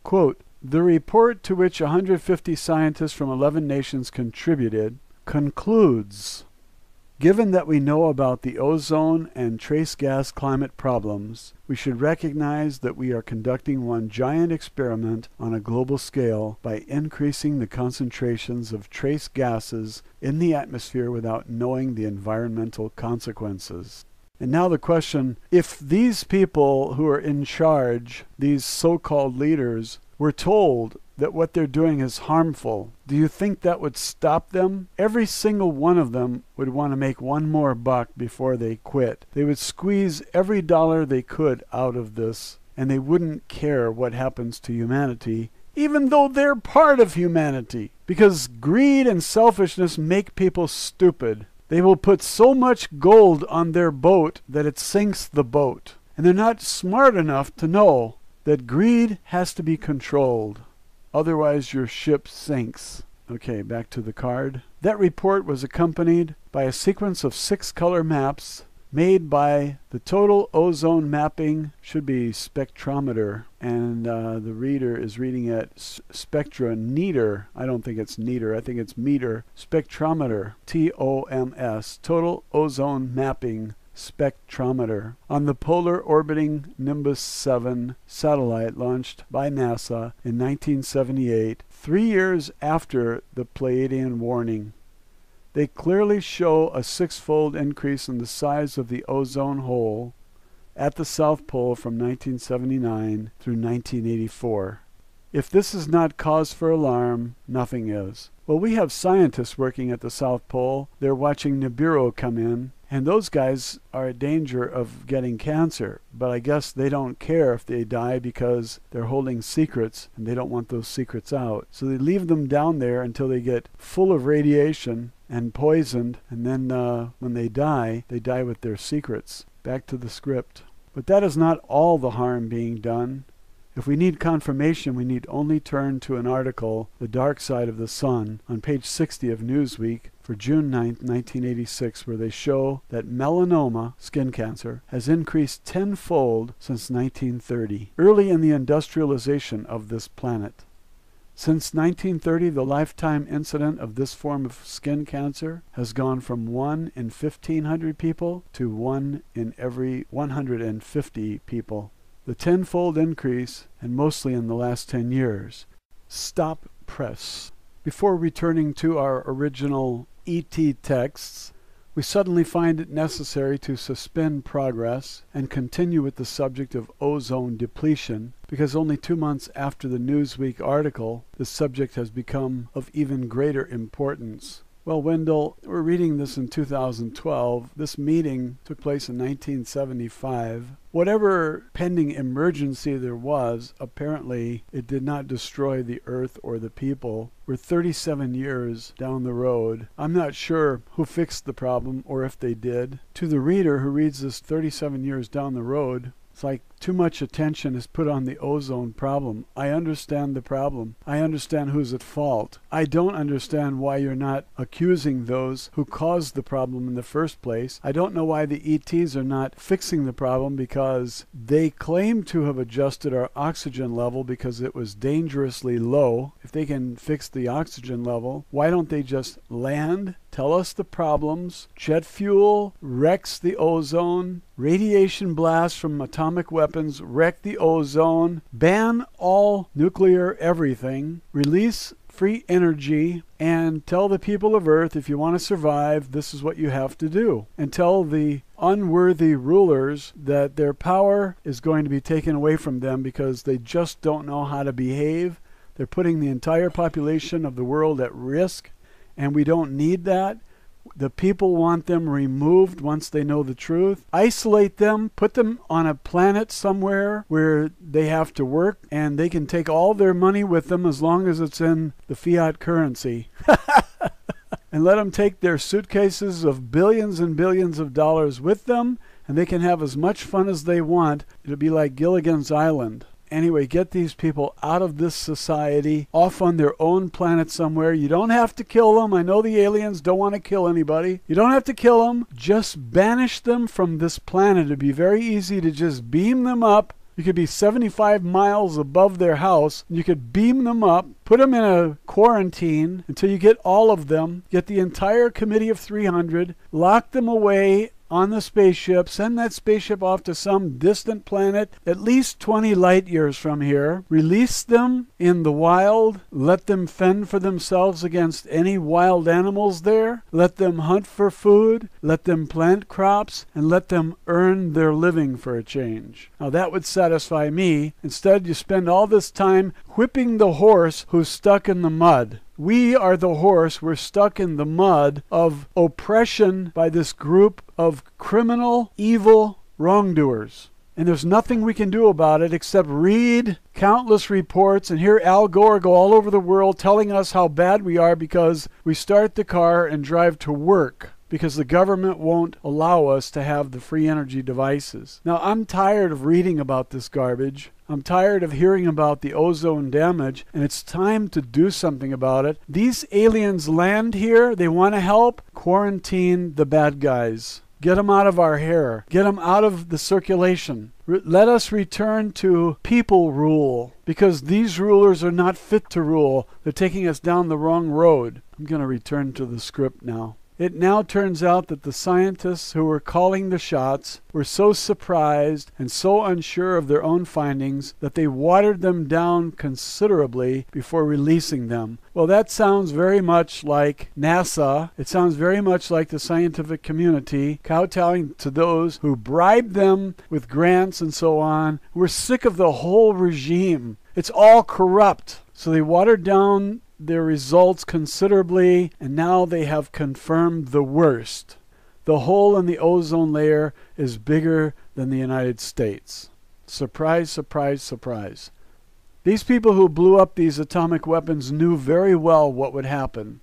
Quote, the report, to which 150 scientists from 11 nations contributed, concludes, given that we know about the ozone and trace gas climate problems, we should recognize that we are conducting one giant experiment on a global scale by increasing the concentrations of trace gases in the atmosphere without knowing the environmental consequences. And now the question, if these people who are in charge, these so-called leaders, were told that what they're doing is harmful, do you think that would stop them? Every single one of them would want to make one more buck before they quit. They would squeeze every dollar they could out of this, and they wouldn't care what happens to humanity, even though they're part of humanity. Because greed and selfishness make people stupid. They will put so much gold on their boat that it sinks the boat. And they're not smart enough to know that greed has to be controlled. Otherwise, your ship sinks. Okay, back to the card. That report was accompanied by a sequence of 6 color maps made by the Total Ozone Mapping, should be spectrometer, and the reader is reading at spectrometer. I don't think it's neater, I think it's meter. Spectrometer, TOMS, Total Ozone Mapping Spectrometer, on the Polar Orbiting Nimbus 7 satellite launched by NASA in 1978, 3 years after the Pleiadian warning. They clearly show a 6-fold increase in the size of the ozone hole at the South Pole from 1979 through 1984. If this is not cause for alarm, nothing is. Well, we have scientists working at the South Pole. They're watching Nibiru come in, And those guys are at danger of getting cancer. But I guess they don't care if they die because they're holding secrets and they don't want those secrets out. So they leave them down there until they get full of radiation and poisoned. And then when they die with their secrets. Back to the script. But that is not all the harm being done. If we need confirmation, we need only turn to an article, The Dark Side of the Sun, on page 60 of Newsweek for June 9th, 1986, where they show that melanoma, skin cancer, has increased tenfold since 1930, early in the industrialization of this planet. Since 1930, the lifetime incidence of this form of skin cancer has gone from 1 in 1,500 people to 1 in every 150 people. The tenfold increase, and mostly in the last 10 years. Stop press. Before returning to our original ET texts, we suddenly find it necessary to suspend progress and continue with the subject of ozone depletion, because only 2 months after the Newsweek article, the subject has become of even greater importance. Well, Wendell, we're reading this in 2012. This meeting took place in 1975. Whatever pending emergency there was, apparently it did not destroy the earth or the people. We're 37 years down the road. I'm not sure who fixed the problem or if they did. To the reader who reads this 37 years down the road, it's like too much attention is put on the ozone problem. I understand the problem. I understand who's at fault. I don't understand why you're not accusing those who caused the problem in the first place. I don't know why the ETs are not fixing the problem, because they claim to have adjusted our oxygen level because it was dangerously low. If they can fix the oxygen level, why don't they just land, tell us the problems? Jet fuel wrecks the ozone. Radiation blasts from atomic weapons wreck the ozone. Ban all nuclear everything. Release free energy, and tell the people of Earth, if you want to survive, this is what you have to do. And tell the unworthy rulers that their power is going to be taken away from them because they just don't know how to behave. They're putting the entire population of the world at risk, and we don't need that. The people want them removed once they know the truth. Isolate them, put them on a planet somewhere where they have to work, and they can take all their money with them as long as it's in the fiat currency. And let them take their suitcases of billions and billions of dollars with them, and they can have as much fun as they want. It'll be like Gilligan's Island. Anyway, get these people out of this society, off on their own planet somewhere. You don't have to kill them. I know the aliens don't want to kill anybody. You don't have to kill them. Just banish them from this planet. It'd be very easy to just beam them up. You could be 75 miles above their house. You could beam them up, put them in a quarantine until you get all of them, get the entire committee of 300, lock them away on the spaceship, send that spaceship off to some distant planet at least 20 light years from here, release them in the wild, let them fend for themselves against any wild animals there, let them hunt for food, let them plant crops, and let them earn their living for a change. Now that would satisfy me. Instead, you spend all this time whipping the horse who's stuck in the mud. We are the horse. We're stuck in the mud of oppression by this group of criminal, evil wrongdoers. And there's nothing we can do about it except read countless reports and hear Al Gore go all over the world telling us how bad we are because we start the car and drive to work, because the government won't allow us to have the free energy devices. Now, I'm tired of reading about this garbage. I'm tired of hearing about the ozone damage, and it's time to do something about it. These aliens land here. They want to help. Quarantine the bad guys. Get them out of our hair. Get them out of the circulation. Let us return to people rule, because these rulers are not fit to rule. They're taking us down the wrong road. I'm going to return to the script now. It now turns out that the scientists who were calling the shots were so surprised and so unsure of their own findings that they watered them down considerably before releasing them. Well, that sounds very much like NASA. It sounds very much like the scientific community kowtowing to those who bribed them with grants and so on. We're sick of the whole regime. It's all corrupt. So they watered down their results considerably, and now they have confirmed the worst. The hole in the ozone layer is bigger than the United States. Surprise, surprise, surprise. These people who blew up these atomic weapons knew very well what would happen.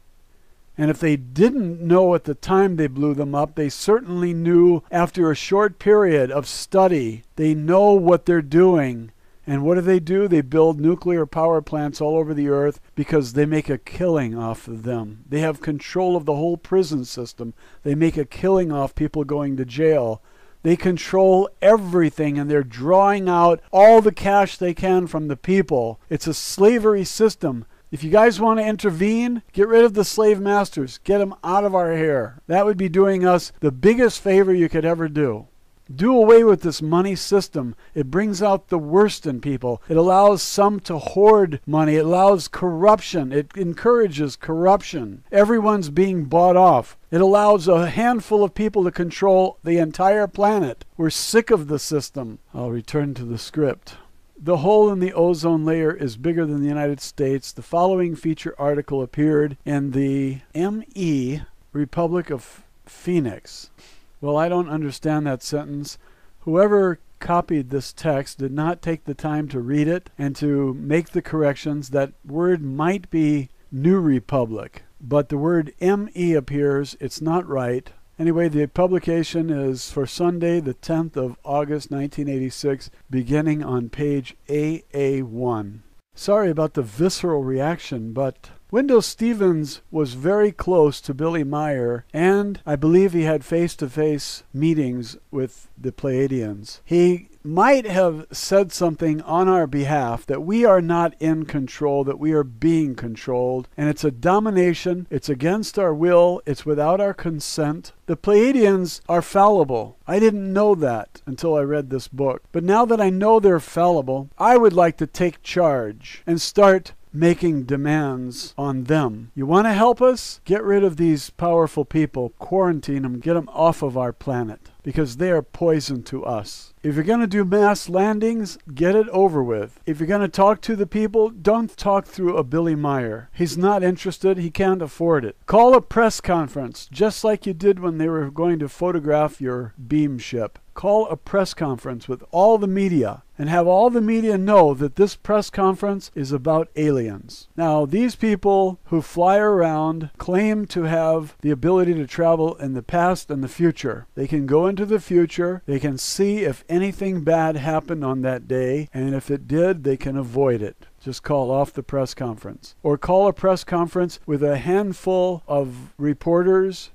And if they didn't know at the time they blew them up, they certainly knew after a short period of study. They know what they're doing. And what do? They build nuclear power plants all over the earth because they make a killing off of them. They have control of the whole prison system. They make a killing off people going to jail. They control everything, and they're drawing out all the cash they can from the people. It's a slavery system. If you guys want to intervene, get rid of the slave masters. Get them out of our hair. That would be doing us the biggest favor you could ever do. Do away with this money system. It brings out the worst in people. It allows some to hoard money. It allows corruption. It encourages corruption. Everyone's being bought off. It allows a handful of people to control the entire planet. We're sick of the system. I'll return to the script. The hole in the ozone layer is bigger than the United States. The following feature article appeared in the ME Republic of Phoenix. Well, I don't understand that sentence. Whoever copied this text did not take the time to read it and to make the corrections. That word might be New Republic, but the word ME appears. It's not right. Anyway, the publication is for Sunday, the 10th of August, 1986, beginning on page AA1. Sorry about the visceral reaction, but Wendell Stevens was very close to Billy Meier, and I believe he had face-to-face meetings with the Pleiadians. He might have said something on our behalf that we are not in control, that we are being controlled, and it's a domination, it's against our will, it's without our consent. The Pleiadians are fallible. I didn't know that until I read this book. But now that I know they're fallible, I would like to take charge and start making demands on them. You want to help us? Get rid of these powerful people. Quarantine them. Get them off of our planet because they are poison to us. If you're going to do mass landings, get it over with. If you're going to talk to the people, don't talk through a Billy Meier. He's not interested. He can't afford it. Call a press conference, just like you did when they were going to photograph your beam ship. Call a press conference with all the media and have all the media know that this press conference is about aliens. Now, these people who fly around claim to have the ability to travel in the past and the future. They can go into the future. They can see if anything bad happened on that day, and if it did, they can avoid it. Just call off the press conference. Or call a press conference with a handful of reporters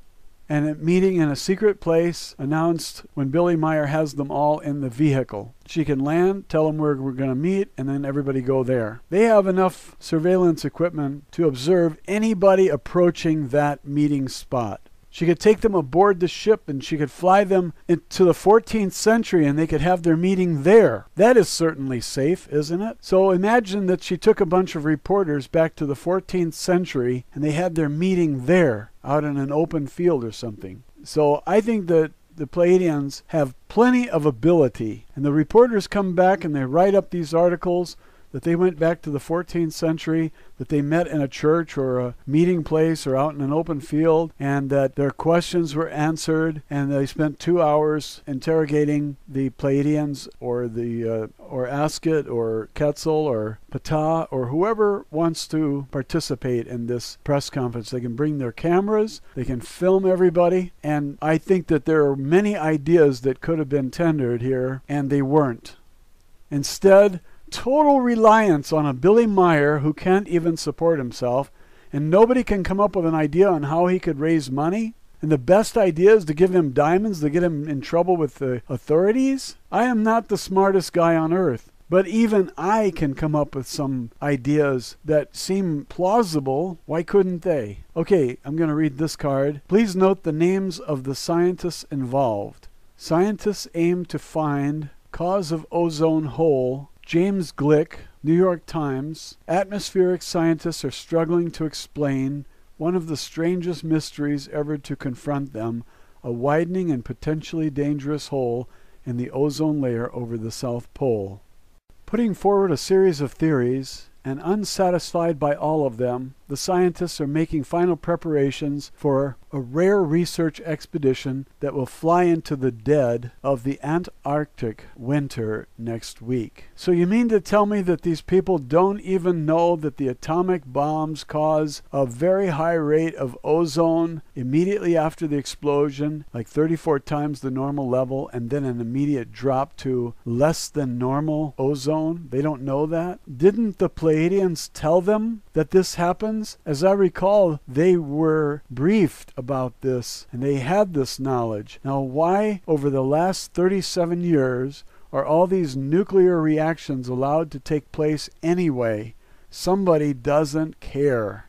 and a meeting in a secret place announced when Billy Meier has them all in the vehicle. She can land, tell them where we're going to meet, and then everybody go there. They have enough surveillance equipment to observe anybody approaching that meeting spot. She could take them aboard the ship and she could fly them into the 14th century and they could have their meeting there. That is certainly safe, isn't it? So imagine that she took a bunch of reporters back to the 14th century and they had their meeting there, out in an open field or something. So I think that the Pleiadians have plenty of ability. And the reporters come back and they write up these articles that they went back to the 14th century, that they met in a church or a meeting place or out in an open field, and that their questions were answered, and they spent 2 hours interrogating the Pleiadians or Asket or Quetzal or Ptah or whoever wants to participate in this press conference. They can bring their cameras, they can film everybody, and I think that there are many ideas that could have been tendered here, and they weren't. Instead, total reliance on a Billy Meier who can't even support himself, and nobody can come up with an idea on how he could raise money. And the best idea is to give him diamonds to get him in trouble with the authorities. I am not the smartest guy on earth, but even I can come up with some ideas that seem plausible. Why couldn't they? Okay, I'm going to read this card. Please note the names of the scientists involved. Scientists aim to find cause of ozone hole. James Glick, New York Times. Atmospheric scientists are struggling to explain one of the strangest mysteries ever to confront them, a widening and potentially dangerous hole in the ozone layer over the South Pole. Putting forward a series of theories, And unsatisfied by all of them, the scientists are making final preparations for a rare research expedition that will fly into the dead of the Antarctic winter next week. So you mean to tell me that these people don't even know that the atomic bombs cause a very high rate of ozone immediately after the explosion, like 34 times the normal level, and then an immediate drop to less than normal ozone? They don't know that? Didn't the Pleiadians tell them that this happens? As I recall, they were briefed about this, and they had this knowledge. Now, why, over the last 37 years, are all these nuclear reactions allowed to take place anyway? Somebody doesn't care.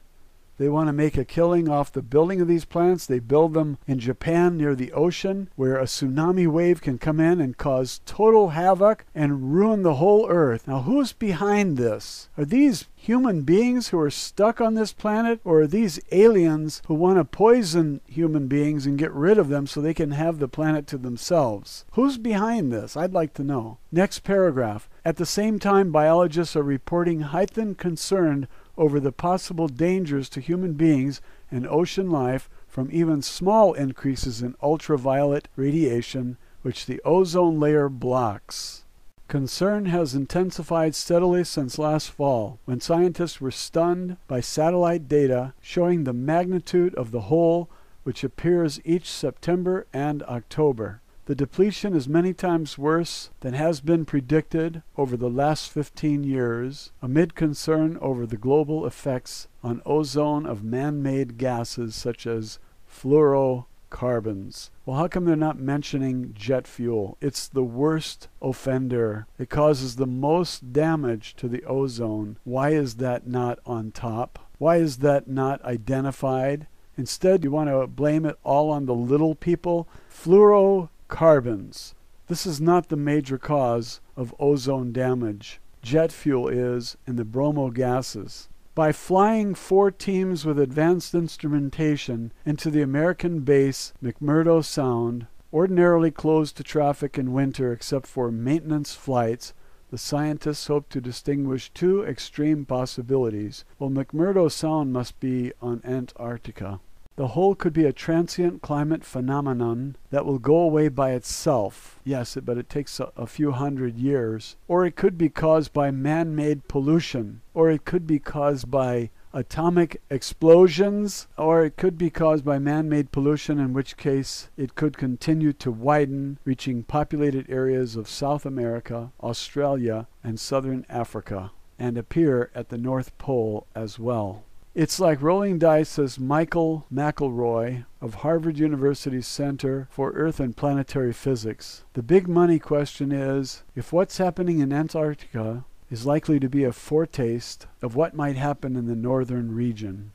They want to make a killing off the building of these plants. They build them in Japan near the ocean, where a tsunami wave can come in and cause total havoc and ruin the whole earth. Now, who's behind this? Are these human beings who are stuck on this planet, or are these aliens who want to poison human beings and get rid of them so they can have the planet to themselves? Who's behind this? I'd like to know. Next paragraph. At the same time, biologists are reporting heightened concern over the possible dangers to human beings and ocean life from even small increases in ultraviolet radiation, which the ozone layer blocks. Concern has intensified steadily since last fall, when scientists were stunned by satellite data showing the magnitude of the hole which appears each September and October. The depletion is many times worse than has been predicted over the last 15 years, amid concern over the global effects on ozone of man-made gases such as fluorocarbons. Well, how come they're not mentioning jet fuel? It's the worst offender. It causes the most damage to the ozone. Why is that not on top? Why is that not identified? Instead, you want to blame it all on the little people. Fluorocarbons. This is not the major cause of ozone damage. Jet fuel is, and the bromo gases. By flying 4 teams with advanced instrumentation into the American base McMurdo Sound, ordinarily closed to traffic in winter except for maintenance flights, the scientists hope to distinguish 2 extreme possibilities. Well, McMurdo Sound must be on Antarctica. The hole could be a transient climate phenomenon that will go away by itself. Yes, but it takes a few hundred years. Or it could be caused by man-made pollution. Or it could be caused by atomic explosions. Or it could be caused by man-made pollution, in which case it could continue to widen, reaching populated areas of South America, Australia, and Southern Africa, and appear at the North Pole as well. It's like rolling dice, says Michael McElroy of Harvard University's Center for Earth and Planetary Physics. The big money question is if what's happening in Antarctica is likely to be a foretaste of what might happen in the northern region.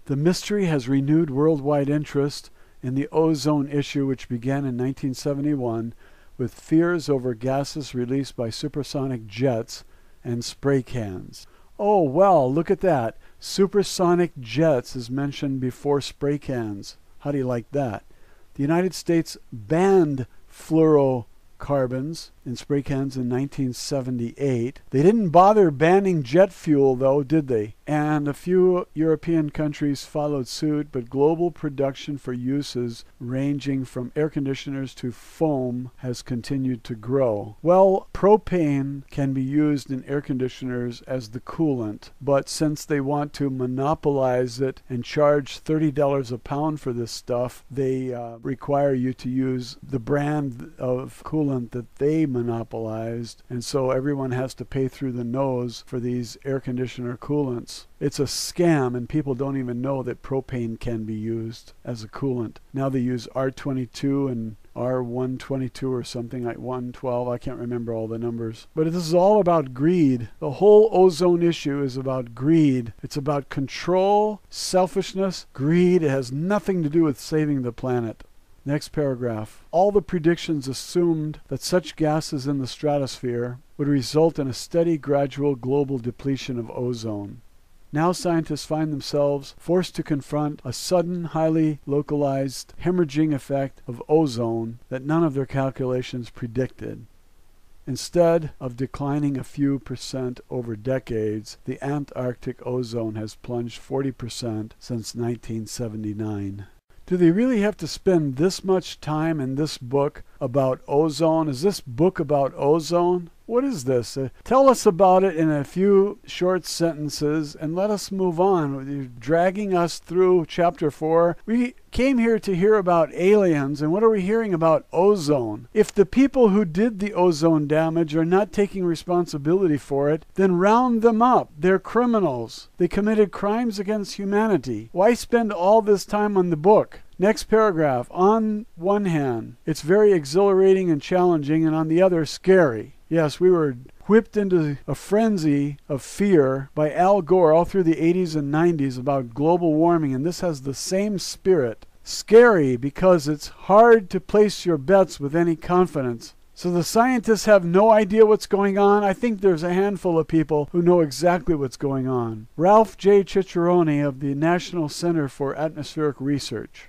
The mystery has renewed worldwide interest in the ozone issue, which began in 1971 with fears over gases released by supersonic jets and spray cans. Oh, well, look at that. Supersonic jets is mentioned before spray cans. How do you like that? The United States banned fluorocarbons in spray cans in 1978. They didn't bother banning jet fuel, though, did they? And a few European countries followed suit, but global production for uses ranging from air conditioners to foam has continued to grow. Well, propane can be used in air conditioners as the coolant, but since they want to monopolize it and charge $30 a pound for this stuff, they require you to use the brand of coolant that they monopolized, and so everyone has to pay through the nose for these air conditioner coolants. It's a scam, and people don't even know that propane can be used as a coolant. Now they use R22 and R122 or something like 112. I can't remember all the numbers. But this is all about greed. The whole ozone issue is about greed. It's about control, selfishness, greed. It has nothing to do with saving the planet. Next paragraph. All the predictions assumed that such gases in the stratosphere would result in a steady, gradual global depletion of ozone. Now scientists find themselves forced to confront a sudden, highly localized hemorrhaging effect of ozone that none of their calculations predicted. Instead of declining a few percent over decades, the Antarctic ozone has plunged 40% since 1979. Do they really have to spend this much time in this book about ozone? Is this book about ozone? What is this? Tell us about it in a few short sentences and let us move on. You're dragging us through chapter 4. We came here to hear about aliens, and what are we hearing about ozone? If the people who did the ozone damage are not taking responsibility for it, then round them up. They're criminals. They committed crimes against humanity. Why spend all this time on the book? Next paragraph. On one hand, it's very exhilarating and challenging, and on the other, scary. Yes, we were whipped into a frenzy of fear by Al Gore all through the 80s and 90s about global warming, and this has the same spirit. Scary because it's hard to place your bets with any confidence. So the scientists have no idea what's going on. I think there's a handful of people who know exactly what's going on. Ralph J. Ciccarone of the National Center for Atmospheric Research.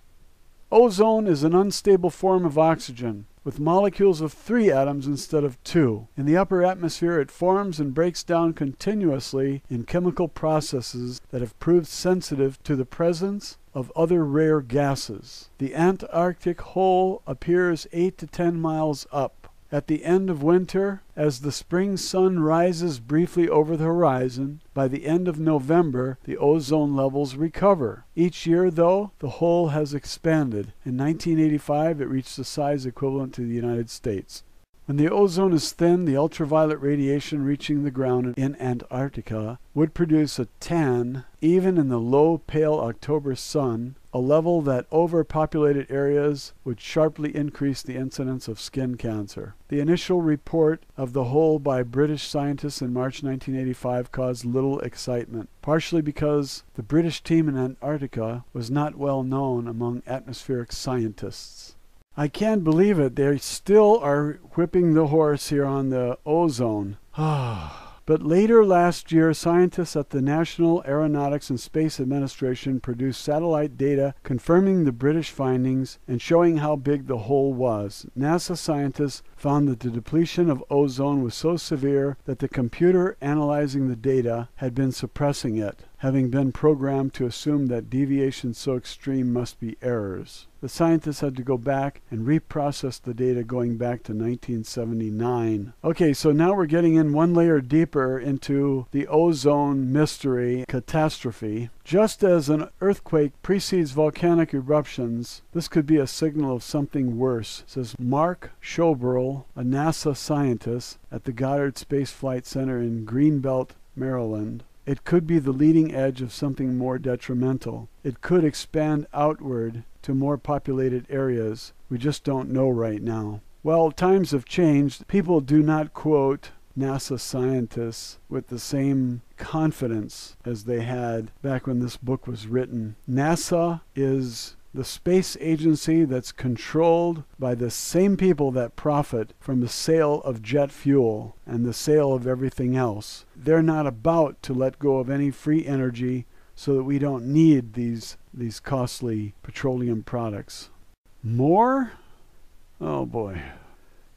Ozone is an unstable form of oxygen, with molecules of 3 atoms instead of 2. In the upper atmosphere, it forms and breaks down continuously in chemical processes that have proved sensitive to the presence of other rare gases. The Antarctic hole appears 8 to 10 miles up. At the end of winter, as the spring sun rises briefly over the horizon, by the end of November, the ozone levels recover. Each year, though, the hole has expanded. In 1985, it reached a size equivalent to the United States. When the ozone is thin, the ultraviolet radiation reaching the ground in Antarctica would produce a tan, even in the low, pale October sun, a level that overpopulated areas would sharply increase the incidence of skin cancer. The initial report of the hole by British scientists in March 1985 caused little excitement, partially because the British team in Antarctica was not well known among atmospheric scientists. I can't believe it. They still are whipping the horse here on the ozone. But later last year, scientists at the National Aeronautics and Space Administration produced satellite data confirming the British findings and showing how big the hole was. NASA scientists found that the depletion of ozone was so severe that the computer analyzing the data had been suppressing it, having been programmed to assume that deviations so extreme must be errors. The scientists had to go back and reprocess the data going back to 1979. Okay, so now we're getting in one layer deeper into the ozone mystery catastrophe. Just as an earthquake precedes volcanic eruptions, this could be a signal of something worse, says Mark Schoberl, a NASA scientist at the Goddard Space Flight Center in Greenbelt, Maryland. It could be the leading edge of something more detrimental. It could expand outward to more populated areas. We just don't know right now. Well, times have changed. People do not quote NASA scientists with the same confidence as they had back when this book was written. NASA is the space agency that's controlled by the same people that profit from the sale of jet fuel and the sale of everything else. They're not about to let go of any free energy so that we don't need these costly petroleum products. More? Oh boy.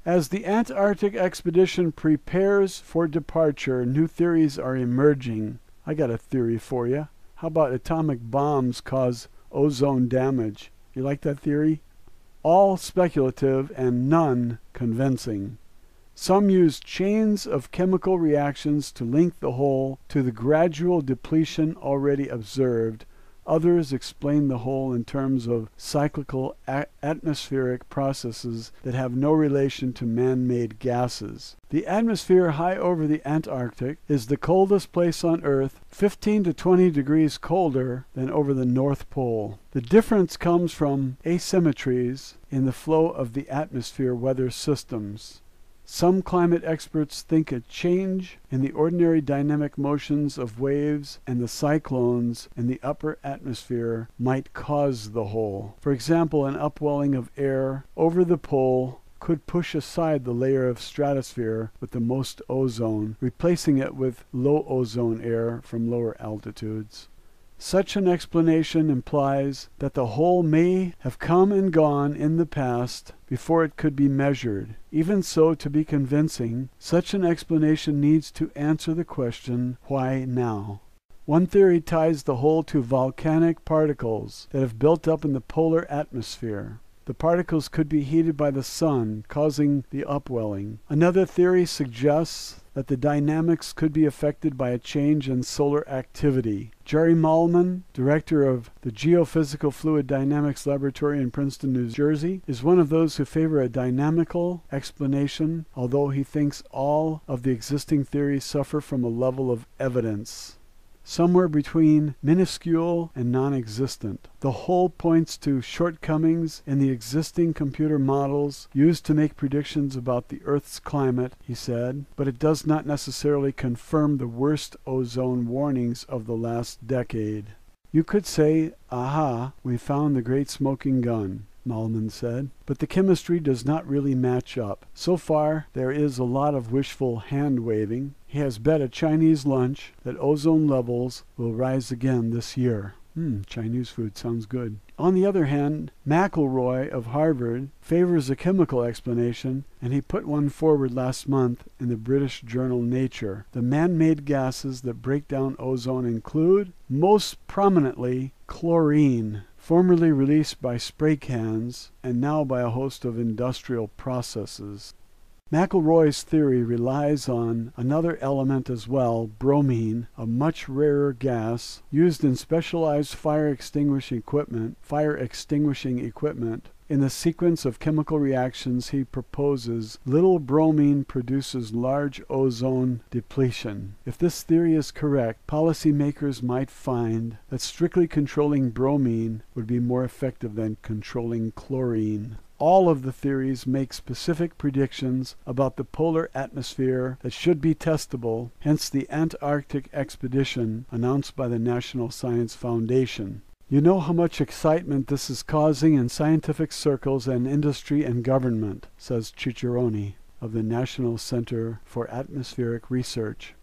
As the Antarctic expedition prepares for departure, new theories are emerging. I got a theory for you. How about atomic bombs cause ozone damage? You like that theory? All speculative and none convincing. Some use chains of chemical reactions to link the hole to the gradual depletion already observed. Others explain the hole in terms of cyclical atmospheric processes that have no relation to man-made gases. The atmosphere high over the Antarctic is the coldest place on Earth, 15 to 20 degrees colder than over the North Pole. The difference comes from asymmetries in the flow of the atmosphere weather systems. Some climate experts think a change in the ordinary dynamic motions of waves and the cyclones in the upper atmosphere might cause the hole. For example, an upwelling of air over the pole could push aside the layer of stratosphere with the most ozone, replacing it with low ozone air from lower altitudes. Such an explanation implies that the whole may have come and gone in the past before it could be measured. Even so, to be convincing, such an explanation needs to answer the question, why now? One theory ties the whole to volcanic particles that have built up in the polar atmosphere. The particles could be heated by the sun, causing the upwelling. Another theory suggests that the dynamics could be affected by a change in solar activity. Jerry Malman, director of the Geophysical Fluid Dynamics Laboratory in Princeton, New Jersey, is one of those who favor a dynamical explanation, although he thinks all of the existing theories suffer from a level of evidence somewhere between minuscule and non-existent. The whole points to shortcomings in the existing computer models used to make predictions about the Earth's climate, he said, but it does not necessarily confirm the worst ozone warnings of the last decade. You could say, aha, we found the great smoking gun, Malman said, but the chemistry does not really match up. So far, there is a lot of wishful hand-waving. He has bet a Chinese lunch that ozone levels will rise again this year. Chinese food sounds good. On the other hand, McElroy of Harvard favors a chemical explanation, and he put one forward last month in the British journal Nature. The man-made gases that break down ozone include, most prominently, chlorine, formerly released by spray cans and now by a host of industrial processes. McElroy's theory relies on another element as well, bromine, a much rarer gas used in specialized fire extinguishing equipment. In the sequence of chemical reactions he proposes, little bromine produces large ozone depletion. If this theory is correct, policymakers might find that strictly controlling bromine would be more effective than controlling chlorine. All of the theories make specific predictions about the polar atmosphere that should be testable, hence the Antarctic expedition announced by the National Science Foundation. You know how much excitement this is causing in scientific circles and industry and government, says Ciccarone of the National Center for Atmospheric Research.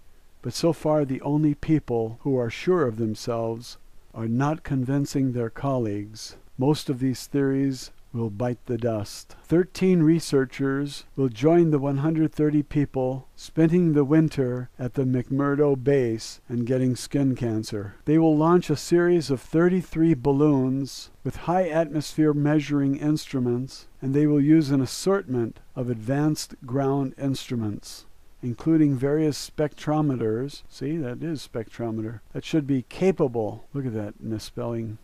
But so far the only people who are sure of themselves are not convincing their colleagues. Most of these theories will bite the dust. 13 researchers will join the 130 people spending the winter at the McMurdo base and getting skin cancer. They will launch a series of 33 balloons with high atmosphere measuring instruments, and they will use an assortment of advanced ground instruments, including various spectrometers. See, that is spectrometer. That should be capable, look at that misspelling,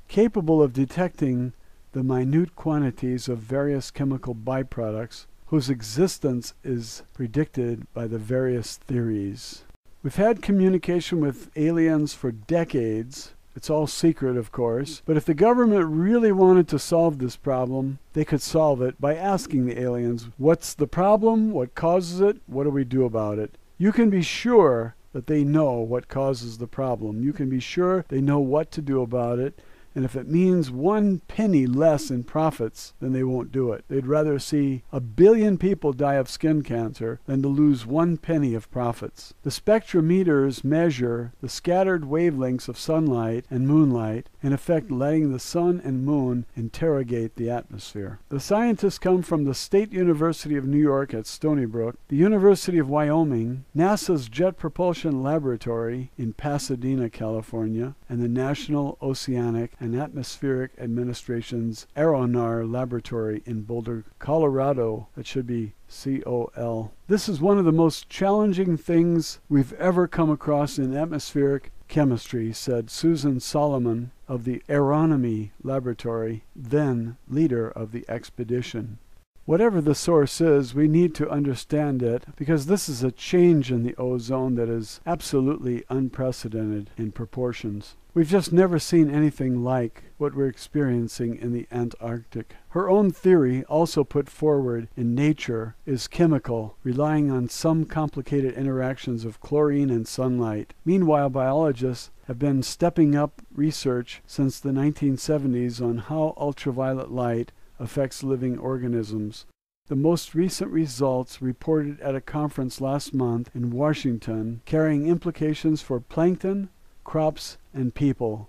capable of detecting the minute quantities of various chemical byproducts whose existence is predicted by the various theories. We've had communication with aliens for decades. It's all secret, of course, but if the government really wanted to solve this problem, they could solve it by asking the aliens, what's the problem, what causes it, what do we do about it? You can be sure that they know what causes the problem. You can be sure they know what to do about it. And if it means 1 penny less in profits, then they won't do it. They'd rather see 1 billion people die of skin cancer than to lose 1 penny of profits. The spectrometers measure the scattered wavelengths of sunlight and moonlight, in effect letting the sun and moon interrogate the atmosphere. The scientists come from the State University of New York at Stony Brook, the University of Wyoming, NASA's Jet Propulsion Laboratory in Pasadena, California, and the National Oceanic and Atmospheric Administration's Aeronar Laboratory in Boulder, Colorado. That should be COL. This is one of the most challenging things we've ever come across in atmospheric chemistry, said Susan Solomon of the Aeronomy Laboratory, then leader of the expedition. Whatever the source is, we need to understand it, because this is a change in the ozone that is absolutely unprecedented in proportions. We've just never seen anything like what we're experiencing in the Antarctic. Her own theory, also put forward in Nature, is chemical, relying on some complicated interactions of chlorine and sunlight. Meanwhile, biologists have been stepping up research since the 1970s on how ultraviolet light affects living organisms. The most recent results reported at a conference last month in Washington, carrying implications for plankton, crops, and people.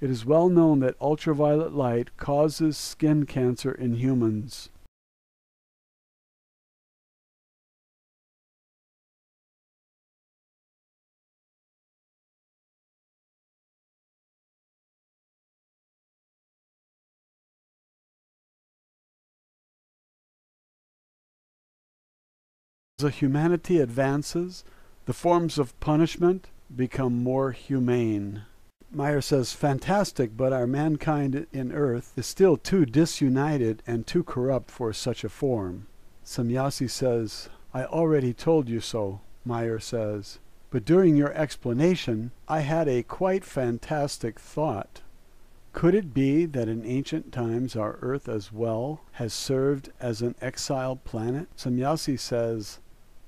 It is well known that ultraviolet light causes skin cancer in humans. As humanity advances, the forms of punishment become more humane. Meyer says, fantastic, but our mankind in Earth is still too disunited and too corrupt for such a form. Semjase says, I already told you so, Meyer says, but during your explanation, I had a quite fantastic thought. Could it be that in ancient times our Earth as well has served as an exiled planet? Semjase says,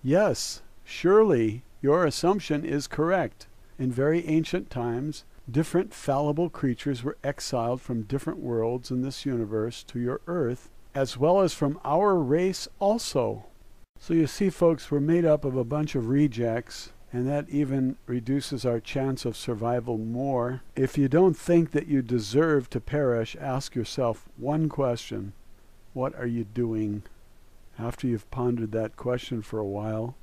yes, surely your assumption is correct. In very ancient times, different fallible creatures were exiled from different worlds in this universe to your Earth, as well as from our race also. So you see, folks, we're made up of a bunch of rejects, and that even reduces our chance of survival more. If you don't think that you deserve to perish, ask yourself one question. What are you doing? After you've pondered that question for a while,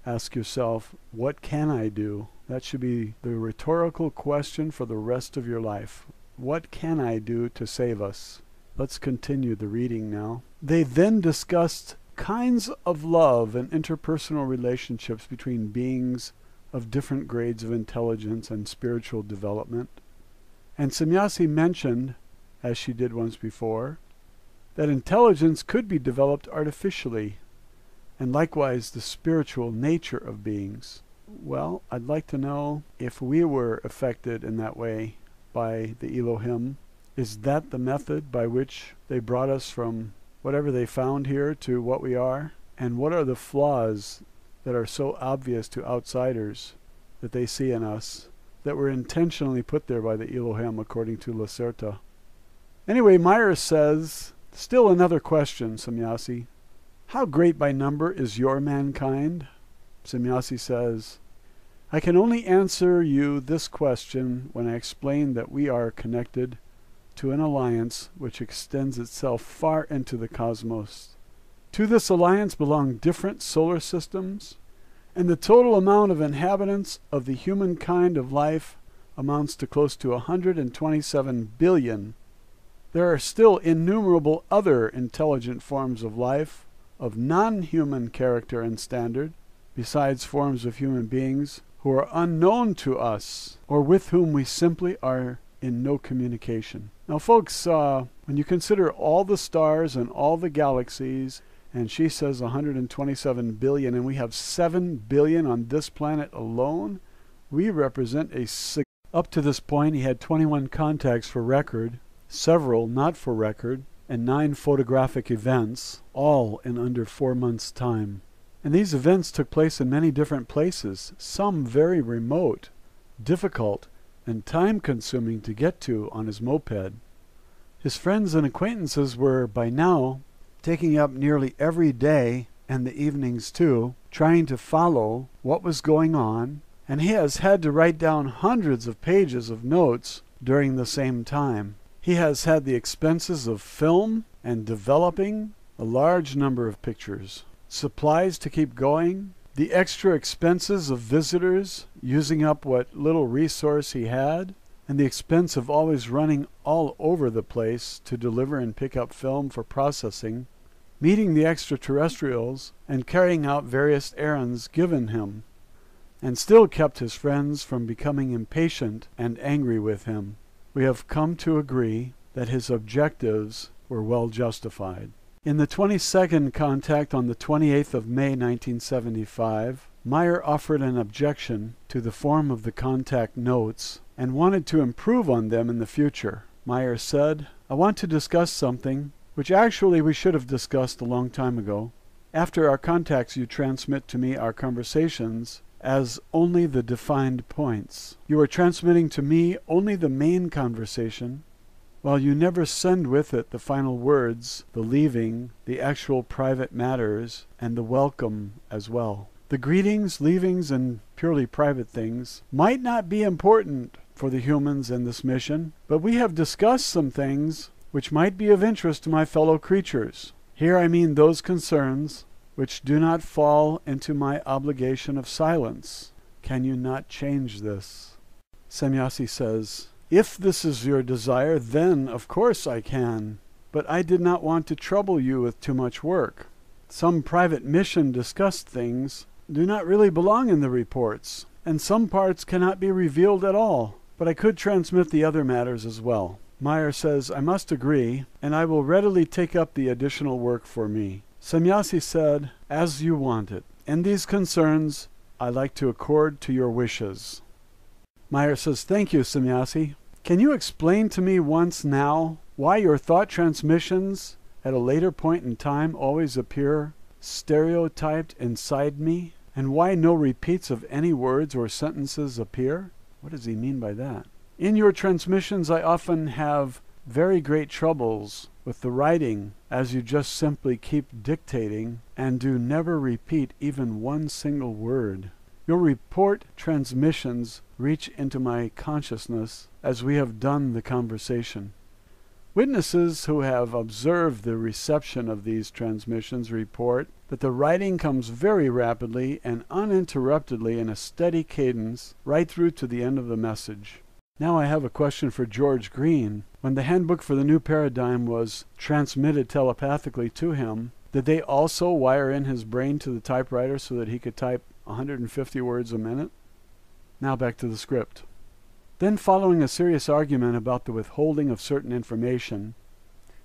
ask yourself, what can I do? That should be the rhetorical question for the rest of your life. What can I do to save us? Let's continue the reading now. They then discussed kinds of love and interpersonal relationships between beings of different grades of intelligence and spiritual development. And Semjase mentioned, as she did once before, that intelligence could be developed artificially, and likewise the spiritual nature of beings. Well, I'd like to know if we were affected in that way by the Elohim. Is that the method by which they brought us from whatever they found here to what we are? And what are the flaws that are so obvious to outsiders that they see in us that were intentionally put there by the Elohim, according to Lacerta? Anyway, Meyer says, still another question, Semjase. How great by number is your mankind? Semjase says, I can only answer you this question when I explain that we are connected to an alliance which extends itself far into the cosmos. To this alliance belong different solar systems, and the total amount of inhabitants of the human kind of life amounts to close to 127 billion. There are still innumerable other intelligent forms of life of non-human character and standard, besides forms of human beings who are unknown to us, or with whom we simply are in no communication. Now, folks, when you consider all the stars and all the galaxies, and she says 127 billion, and we have 7 billion on this planet alone, we represent a up to this point, he had 21 contacts for record, several not for record, and 9 photographic events, all in under 4 months' time. And these events took place in many different places, some very remote, difficult, and time-consuming to get to on his moped. His friends and acquaintances were, by now, taking up nearly every day, and the evenings too, trying to follow what was going on, and he has had to write down hundreds of pages of notes during the same time. He has had the expenses of film and developing a large number of pictures, supplies to keep going, the extra expenses of visitors using up what little resource he had, and the expense of always running all over the place to deliver and pick up film for processing, meeting the extraterrestrials, and carrying out various errands given him, and still kept his friends from becoming impatient and angry with him. We have come to agree that his objectives were well justified. In the 22nd contact on the 28th of May 1975, Meyer offered an objection to the form of the contact notes and wanted to improve on them in the future. Meyer said, I want to discuss something which actually we should have discussed a long time ago. After our contacts, you transmit to me our conversations as only the defined points. You are transmitting to me only the main conversation, while you never send with it the final words, the leaving, the actual private matters, and the welcome as well. The greetings, leavings, and purely private things might not be important for the humans in this mission, but we have discussed some things which might be of interest to my fellow creatures. Here I mean those concerns which do not fall into my obligation of silence. Can you not change this? Semyasi says, if this is your desire, then of course I can. But I did not want to trouble you with too much work. Some private mission discussed things do not really belong in the reports, and some parts cannot be revealed at all, but I could transmit the other matters as well. Meyer says, I must agree, and I will readily take up the additional work for me. Semyasi said, as you want it. In these concerns, I like to accord to your wishes. Meyer says, thank you, Semyasi. Can you explain to me once now why your thought transmissions at a later point in time always appear stereotyped inside me, and why no repeats of any words or sentences appear? What does he mean by that? In your transmissions, I often have very great troubles with the writing, as you just simply keep dictating and do never repeat even one single word. Your report transmissions reach into my consciousness as we have done the conversation. Witnesses who have observed the reception of these transmissions report that the writing comes very rapidly and uninterruptedly in a steady cadence right through to the end of the message. Now I have a question for George Green. When the handbook for the new paradigm was transmitted telepathically to him, did they also wire in his brain to the typewriter so that he could type 150 words a minute? Now back to the script. Then, following a serious argument about the withholding of certain information,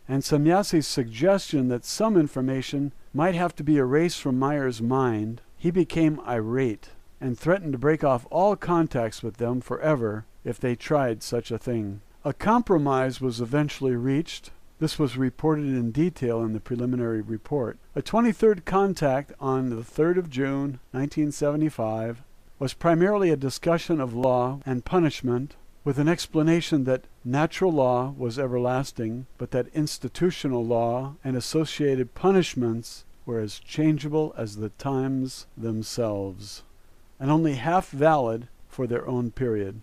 and Semyasi's suggestion that some information might have to be erased from Meyer's mind, he became irate and threatened to break off all contacts with them forever if they tried such a thing. A compromise was eventually reached. This was reported in detail in the preliminary report. A 23rd contact on the 3rd of June, 1975, was primarily a discussion of law and punishment, with an explanation that natural law was everlasting, but that institutional law and associated punishments were as changeable as the times themselves, and only half valid for their own period.